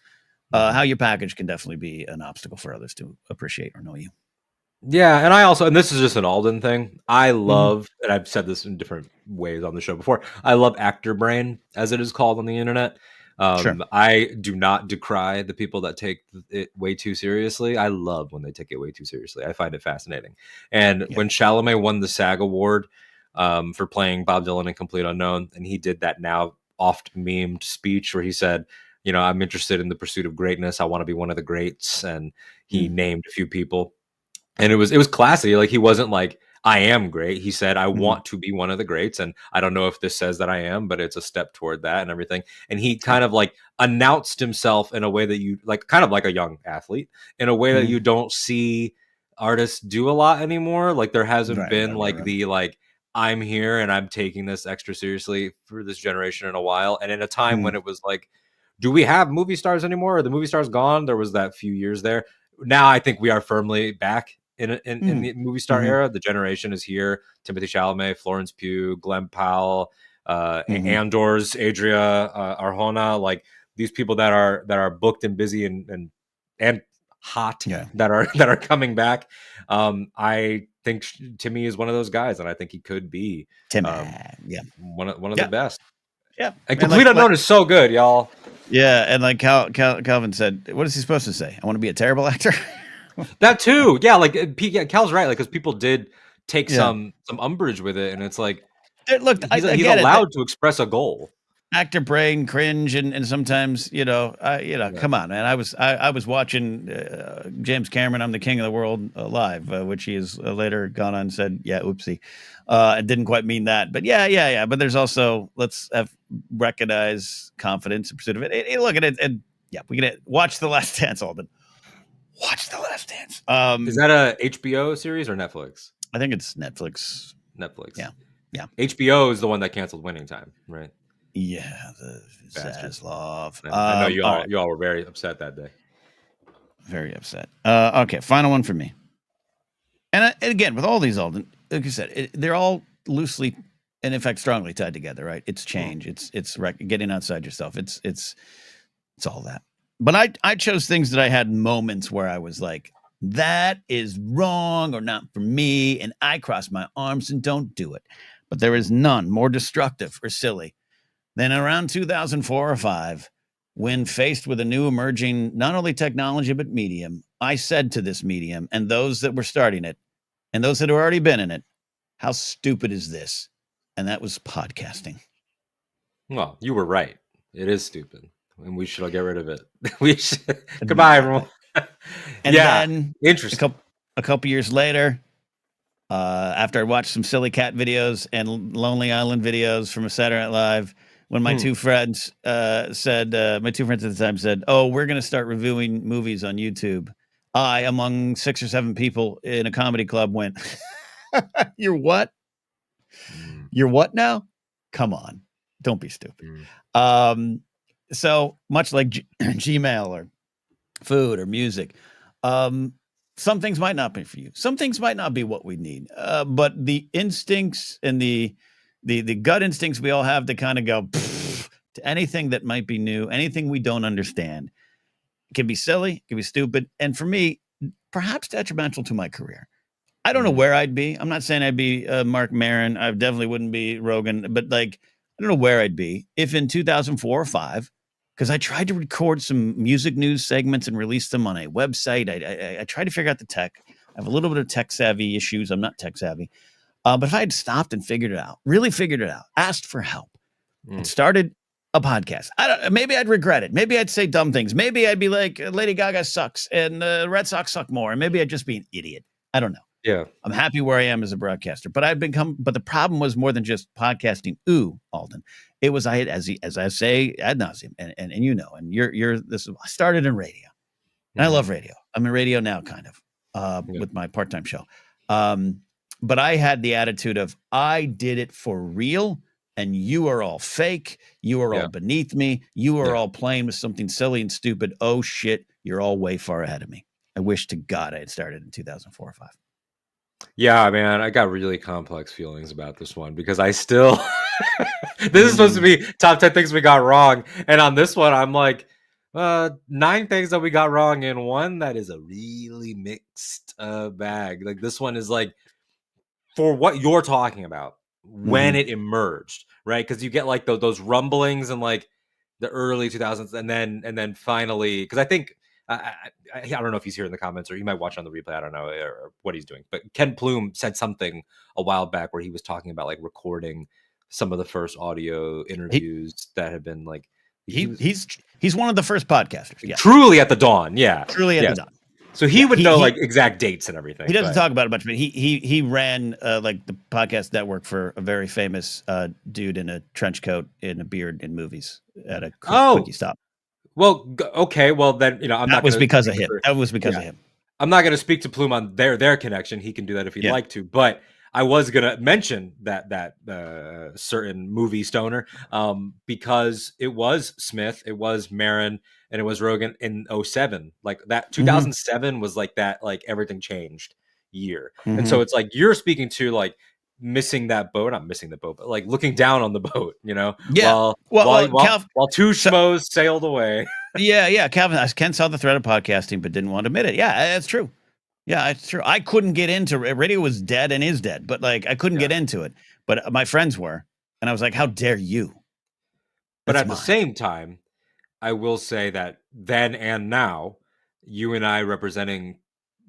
How Mhm. you're packaged can definitely be an obstacle for others to appreciate or know you. Yeah, and I also, and this is just an Alden thing. I Hmm. love, and I've said this in different ways on the show before. I love actor brain, as it is called on the internet. Sure. I do not decry the people that take it way too seriously. I love when they take it way too seriously. I find it fascinating. And Yeah. when Chalamet won the SAG award for playing Bob Dylan in Complete Unknown, and he did that now oft memed speech where he said, "You know, I'm interested in the pursuit of greatness. I want to be one of the greats," and he Mm-hmm. named a few people and it was classy. Like he wasn't like I am great. He said I Mm-hmm. want to be one of the greats, and I don't know if this says that I am, but it's a step toward that and everything. And he Yeah. kind of like announced himself in a way that you like, kind of like a young athlete, in a way that Mm-hmm. you don't see artists do a lot anymore. Like there hasn't Right. been Right. Right. like Right. the like I'm here and I'm taking this extra seriously for this generation in a while, and in a time when Mm-hmm. it was like, do we have movie stars anymore? Are the movie stars gone? There was that few years there. Now I think we are firmly back in the movie star Mm-hmm. era. The generation is here. Timothy Chalamet, Florence Pugh, Glenn Powell, Mm-hmm. Andor's Adria Arjona, like these people that are booked and busy and hot Yeah. that are that are coming back. I think Timmy is one of those guys, and I think he could be Timmy. um, Yeah. one of the Yeah. best. Yeah. And And Complete Unknown is so good, y'all. yeah, and like Calvin said, what is he supposed to say? I want to be a terrible actor. That too, yeah. Like yeah, Cal's right. Like because people did take Yeah. some umbrage with it, and it's like Look, I he's get it. That allowed to express a goal. actor brain cringe and sometimes Yeah. come on, man. I was watching James Cameron, I'm the king of the world live, which he has later gone on and said, yeah, oopsie. It didn't quite mean that, but yeah. But there's also let's have recognize confidence in pursuit of it. Look at it, and yeah, we can watch The Last Dance, Alden. Watch The Last Dance. Is that a HBO series or Netflix? I think it's Netflix. Netflix. Yeah, yeah, HBO is the one that canceled Winning Time, right? yeah. The Bastards. Zaslav. I know All right. you all were very upset that day. Very upset. Okay, final one for me. And again, with all these, Alden, like I said, they're all loosely and in fact strongly tied together, right? It's Mm. change. It's getting outside yourself. It's all that. But I chose things that I had moments where I was like, that is wrong or not for me, and I cross my arms and don't do it. But there is none more destructive or silly than around 2004 or 5 when faced with a new emerging not only technology but medium. I said to this medium and those that were starting it and those that had already been in it, how stupid is this? And that was podcasting. Well, you were right. It is stupid, and we should all get rid of it. We should. Goodbye, everyone. Exactly. And Yeah, then a interesting. couple a couple years later, after I watched some silly cat videos and Lonely Island videos from a Saturday Night Live, when my Hmm. two friends said, my two friends at the time said, "Oh, we're going to start reviewing movies on YouTube." I, among 6 or 7 people in a comedy club, went, "You're what? Mm, You're what now? Come on, don't be stupid." mm, Um, so much like Gmail or food or music. Um, some things might not be for you. Some things might not be what we need. But the instincts and the gut instincts we all have to kind of go to anything that might be new, anything we don't understand. It can be silly, it can be stupid, and for me, perhaps detrimental to my career. I don't know mm. where I'd be. I'm not saying I'd be Mark Maron. I definitely wouldn't be Rogan, but like I don't know where I'd be if in 2004 or 5, because I tried to record some music news segments and release them on a website. I tried to figure out the tech. I have a little bit of tech savvy issues. I'm not tech savvy. But if I had stopped and figured it out, really figured it out, asked for help, and Mm. started a podcast, maybe I'd regret it. Maybe I'd say dumb things. Maybe I'd be like, Lady Gaga sucks and the Red Sox suck more. And maybe I'd just be an idiot. I don't know. Yeah. I'm happy where I am as a broadcaster, but but the problem was more than just podcasting. Alden, it was, as I say ad nauseum, and you know, and I started in radio, and I love radio. I'm in radio now, kind of, with my part-time show. But I had the attitude of, I did it for real, and you are all fake. You are all beneath me. You are all playing with something silly and stupid. Oh shit, you're all way far ahead of me. I wish to God I had started in 2004 or 5. Yeah, man, I got really complex feelings about this one because I still this is supposed to be top 10 things we got wrong. And on this one, I'm like, 9 things that we got wrong in one that is a really mixed bag. Like this one is like for what you're talking about when it emerged, right? Because you get like those rumblings in like the early 2000s, and then finally, because I think I don't know if he's here in the comments or he might watch on the replay. I don't know or what he's doing, but Ken Plume said something a while back where he was talking about like recording some of the first audio interviews that have been like he's one of the first podcasters. Yeah, truly at the dawn. Yeah, truly at the dawn. So he would know like exact dates and everything. He doesn't talk about it much, but he ran like the podcast network for a very famous dude in a trench coat and a beard in movies at a quickie stop. Well, okay. Well, then I'm not. That was because of him. That was because of him. I'm not going to speak to Plume on their connection. He can do that if he'd like to. But I was going to mention that certain movie stoner because it was Smith, it was Marin, and it was Rogan in 2007. Like that 2007 was like that, like everything changed year. And so it's like you're speaking to like missing that boat, not missing the boat, but like looking down on the boat, Yeah. While two schmoes sailed away. Yeah. Ken saw the threat of podcasting, but didn't want to admit it. Yeah, that's true. Yeah, it's true. I couldn't get into radio was dead and is dead, but like I couldn't get into it. But my friends were, and I was like, "How dare you?" But at the same time, I will say that then and now, you and I representing,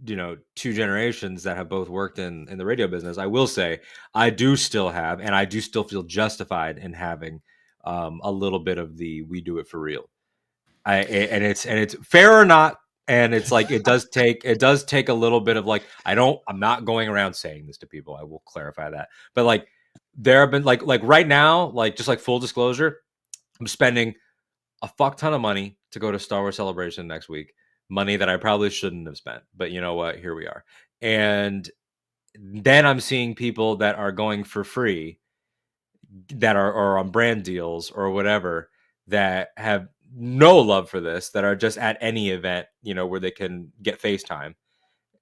2 generations that have both worked in the radio business, I will say I do still have, and I do still feel justified in having a little bit of the we do it for real. And it's fair or not. And it's like it does take a little bit of like I'm not going around saying this to people. I will clarify that. But like there have been like right now, like just like full disclosure, I'm spending a fuck ton of money to go to Star Wars Celebration next week. Money that I probably shouldn't have spent. But you know what? Here we are. And then I'm seeing people that are going for free that are on brand deals or whatever that have no love for this, that are just at any event, where they can get FaceTime,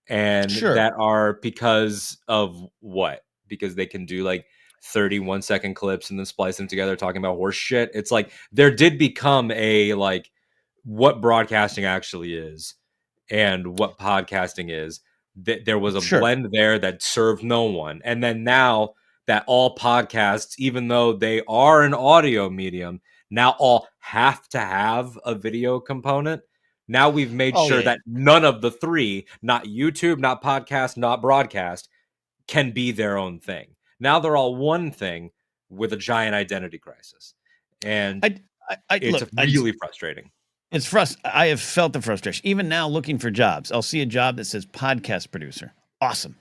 and that are because of what? Because they can do like 31-second clips and then splice them together talking about horse shit. It's like there did become a like what broadcasting actually is and what podcasting is. There was a blend there that served no one, and then now that all podcasts, even though they are an audio medium, now all have to have a video component. Now we've made sure that none of the three, not YouTube, not podcast, not broadcast, can be their own thing. Now they're all one thing with a giant identity crisis. And it's really frustrating. It's frustrating. I have felt the frustration. Even now looking for jobs, I'll see a job that says podcast producer. Awesome.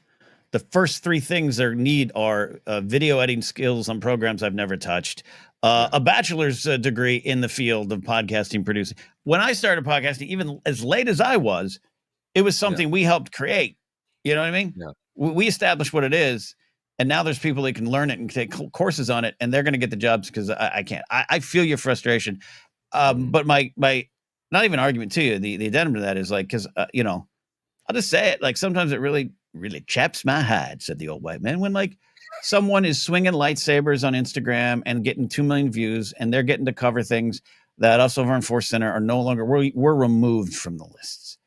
The first 3 things they need are video editing skills on programs I've never touched, a bachelor's degree in the field of podcasting producing. When I started podcasting, even as late as I was, it was something we helped create. You know what I mean? Yeah. We established what it is, and now there's people that can learn it and take courses on it, and they're going to get the jobs because I can't. I feel your frustration, but my not even argument to you. The addendum to that is like because I'll just say it. Like sometimes it really chaps my hide, said the old white man, when like someone is swinging lightsabers on Instagram and getting 2 million views, and they're getting to cover things that us over in Force Center are no longer, we're removed from the lists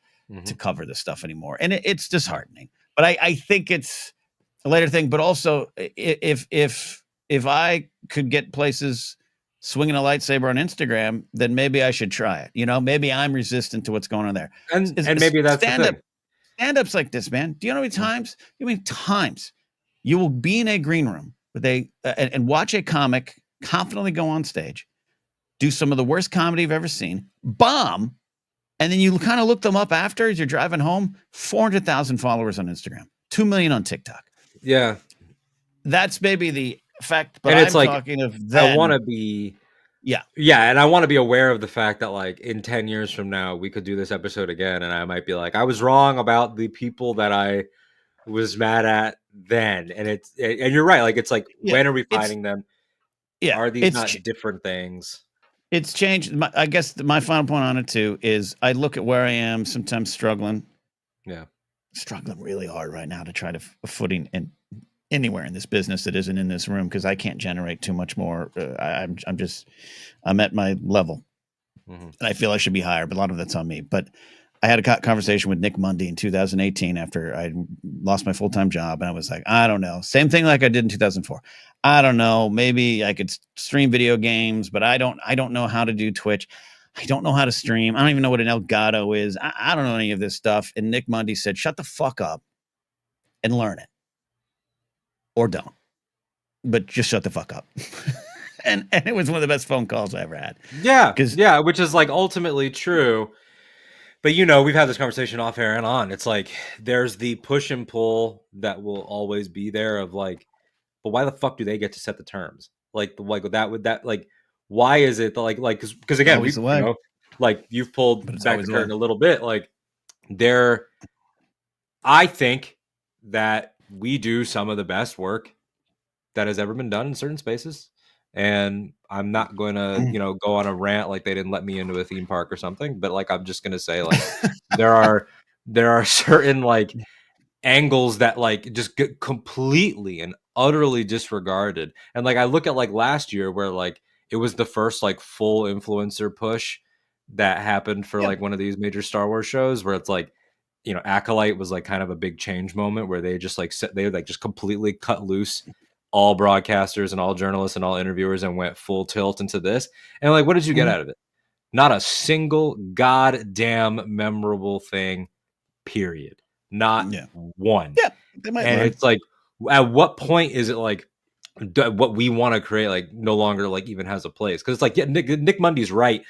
to cover this stuff anymore. And it's disheartening, but I think it's a later thing. But also if I could get places swinging a lightsaber on Instagram, then maybe I should try it. Maybe I'm resistant to what's going on there. And maybe that's the thing. Stand-ups like this, man. Do you know how many times? You mean times You will be in a green room with and watch a comic confidently go on stage, do some of the worst comedy you've ever seen, bomb, and then you kind of look them up after as you're driving home. 400,000 followers on Instagram, 2 million on TikTok. Yeah, that's maybe the effect. But and it's I'm like talking of I then. want to be. Yeah. And I want to be aware of the fact that like in 10 years from now, we could do this episode again, and I might be like, I was wrong about the people that I was mad at then. And you're right. Like, it's like, when are we finding them? Yeah. Are these not different things? It's changed. I guess my final point on it too is I look at where I am, sometimes struggling. Yeah. Struggling really hard right now to try to footing in anywhere in this business that isn't in this room, because I can't generate too much more. I'm at my level, and I feel I should be higher, but a lot of that's on me. But I had a conversation with Nick Mundy in 2018 after I lost my full-time job, and I was like, I don't know, same thing like I did in 2004. I don't know, maybe I could stream video games, but I don't know how to do Twitch. I don't know how to stream. I don't even know what an Elgato is. I don't know any of this stuff. And Nick Mundy said, shut the fuck up and learn it. Or don't, but just shut the fuck up. and it was one of the best phone calls I ever had. Yeah, which is like ultimately true. But we've had this conversation off air and on. It's like there's the push and pull that will always be there of like, but why the fuck do they get to set the terms? Like why is it like because again, we like you've pulled back the curtain a little bit. Like I think that we do some of the best work that has ever been done in certain spaces. And I'm not going to, go on a rant like they didn't let me into a theme park or something. But like, I'm just going to say like, there are certain like angles that like just get completely and utterly disregarded. And like, I look at like last year where like, it was the first like full influencer push that happened for like one of these major Star Wars shows where it's like, Acolyte was like kind of a big change moment where they just like they like just completely cut loose all broadcasters and all journalists and all interviewers and went full tilt into this. And like, what did you get out of it? Not a single goddamn memorable thing, period. Not one. Yeah, they might learn. It's like, at what point is it like what we want to create like no longer like even has a place? Because it's like, Nick Mundy's right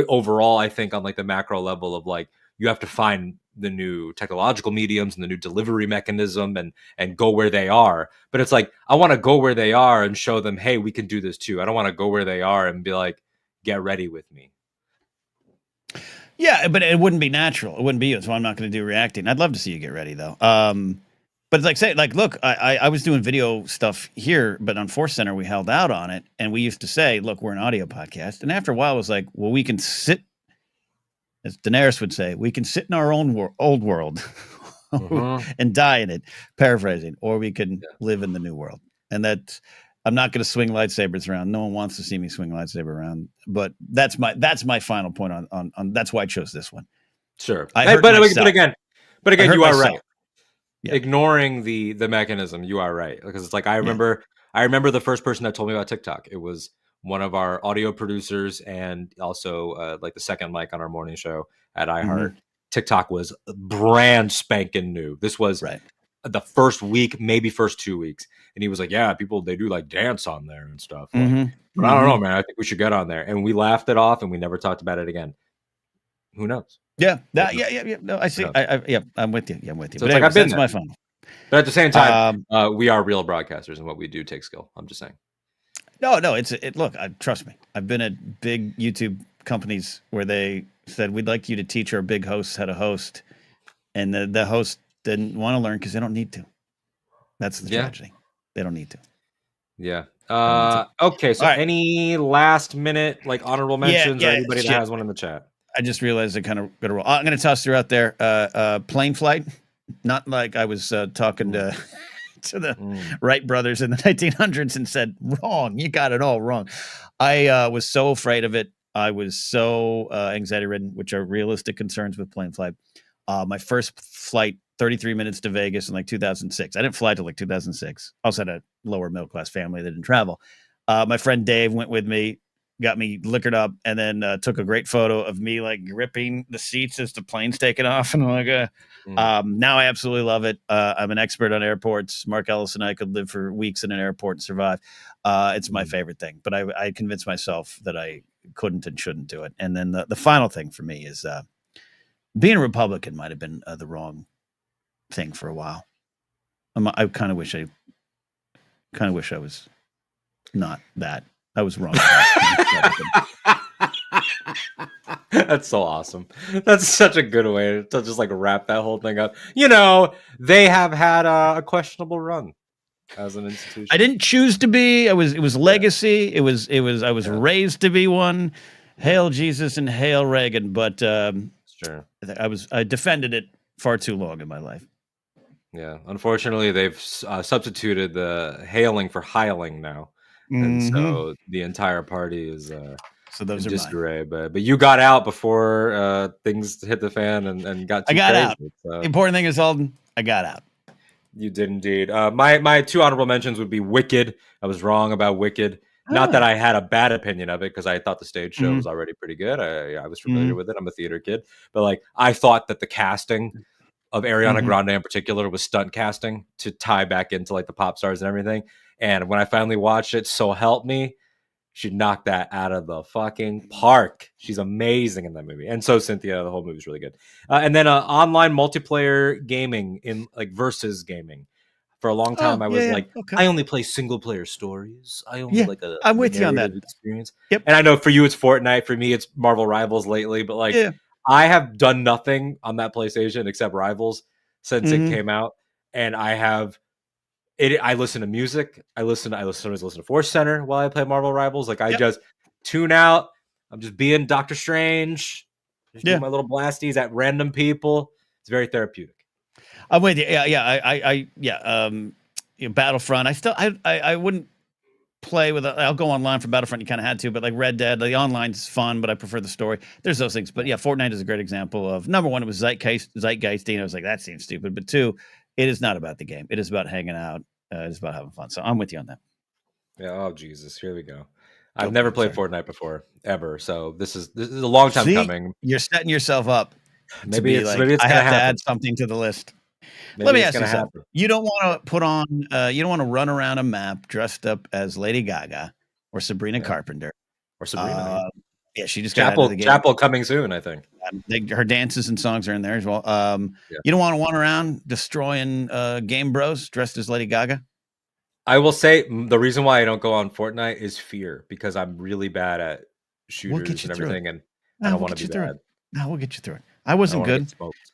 overall. I think on like the macro level of like, you have to find the new technological mediums and the new delivery mechanism and go where they are. But it's like, I want to go where they are and show them, hey, we can do this too. I don't want to go where they are and be like, get ready with me. Yeah, but it wouldn't be natural. It wouldn't be you. So I'm not going to do reacting. I'd love to see you get ready though. But it's like, say, like, look, I was doing video stuff here, but on Force Center, we held out on it. And we used to say, look, we're an audio podcast. And after a while, it was like, well, we can sit, as Daenerys would say, we can sit in our own old world and die in it, paraphrasing, or we can live in the new world. And that I'm not going to swing lightsabers around. No one wants to see me swing lightsaber around. But that's my final point on that's why I chose this one. Sure. But again, you are right. Yeah. Ignoring the mechanism, you are right. Because it's like I remember the first person that told me about TikTok. It was one of our audio producers and also like the second mic on our morning show at iHeart. TikTok was brand spanking new. This was the first week, maybe first 2 weeks. And he was like, yeah, people, they do like dance on there and stuff. Like, but I don't know, man. I think we should get on there. And we laughed it off and we never talked about it again. Who knows? Yeah. No, I see. I'm with you. I'm with you. So but anyways, that's my final. But at the same time, we are real broadcasters and what we do takes skill. I'm just saying. No, look, trust me. I've been at big YouTube companies where they said, we'd like you to teach our big hosts how to host. And the host didn't want to learn because they don't need to. That's the tragedy. They don't need to. Yeah. Okay. So any last minute, like honorable mentions or anybody that has one in the chat? I just realized I kind of got to roll. I'm going to toss her out there. Plane flight. Not like I was talking to the Wright brothers in the 1900s and said, wrong, you got it all wrong. I was so afraid of it. I was so anxiety ridden, which are realistic concerns with plane flight. My first flight, 33 minutes to Vegas in like 2006. I didn't fly till like 2006. I also had a lower middle class family that didn't travel. My friend Dave went with me. got me liquored up, and then took a great photo of me like gripping the seats as the plane's taking off. And I'm like, now I absolutely love it. I'm an expert on airports. Mark Ellis and I could live for weeks in an airport and survive. It's my favorite thing, but I convinced myself that I couldn't and shouldn't do it. And then the final thing for me is being a Republican might have been the wrong thing for a while. I kind of wish I was not that. I was wrong. That's so awesome. That's such a good way to just like wrap that whole thing up. You know, they have had a questionable run as an institution. I didn't choose to be. It was legacy. Yeah. I was raised to be one. Hail Jesus and hail Reagan. But sure, I defended it far too long in my life. Yeah, unfortunately, they've substituted the hailing for hiling now, and so the entire party is so those in are disarray. But you got out before things hit the fan and got too I got crazy, out. So. The important thing is, Alden, I got out. You did indeed. My two honorable mentions would be Wicked. I was wrong about Wicked. Not that I had a bad opinion of it, because I thought the stage show was already pretty good. I was familiar with it. I'm a theater kid, but like I thought that the casting of Ariana Grande in particular was stunt casting to tie back into like the pop stars and everything. And when I finally watched it, so help me, she knocked that out of the fucking park. She's amazing in that movie. And so Cynthia, the whole movie is really good. And then online multiplayer gaming in like versus gaming. For a long time, I was I only play single player stories. I only like a I'm with you on that experience. Yep. And I know for you it's Fortnite. For me, it's Marvel Rivals lately. But like I have done nothing on that PlayStation except Rivals since it came out. And I have it. I listen to music. I sometimes listen to Force Center while I play Marvel Rivals. Like I just tune out. I'm just being Doctor Strange. Just doing my little blasties at random people. It's very therapeutic. I'm with you. Battlefront. I wouldn't play with. I'll go online for Battlefront. You kind of had to, but like Red Dead, the online's fun, but I prefer the story. There's those things, but yeah, Fortnite is a great example of number one. It was zeitgeisty. I was like, that seems stupid, but two, it is not about the game. It is about hanging out. It's about having fun. So I'm with you on that. Yeah. Oh Jesus, here we go. I've never played Fortnite before ever, so this is a long time coming. You're setting yourself up. Maybe it's I have to add something to the list. Let me ask you something. You don't want to put on. You don't want to run around a map dressed up as Lady Gaga or Sabrina Carpenter or Sabrina. Yeah, she just got out of the game. Chapel coming soon, I think. Her dances and songs are in there as well. You don't want to run around destroying game bros dressed as Lady Gaga. I will say the reason why I don't go on Fortnite is fear, because I'm really bad at shooters and everything, and I don't want to be bad. No, we'll get you through it. I wasn't good.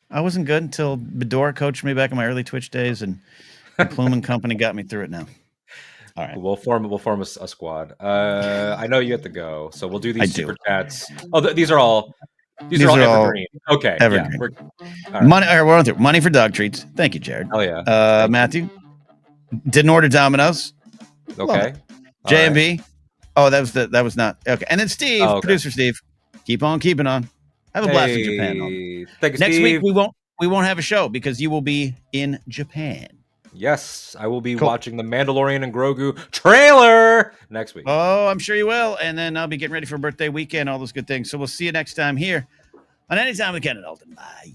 I wasn't good until Bedora coached me back in my early Twitch days, and Plume and Company got me through it now. All right, we'll form a squad. I know you have to go, so we'll do these super chats. Oh, these are all evergreen. Okay, evergreen. Money. All right, we're on through. Money for dog treats. Thank you, Jared. Oh yeah. Matthew didn't order Domino's. Okay. JMB. Right. Oh, that was not okay. And then Steve, producer Steve, keep on keeping on. Have a blast in Japan. Next week we won't have a show because you will be in Japan. Yes, I will be watching the Mandalorian and Grogu trailer next week. Oh, I'm sure you will. And then I'll be getting ready for birthday weekend, all those good things. So we'll see you next time here on Anytime with Ken and Alden. Bye.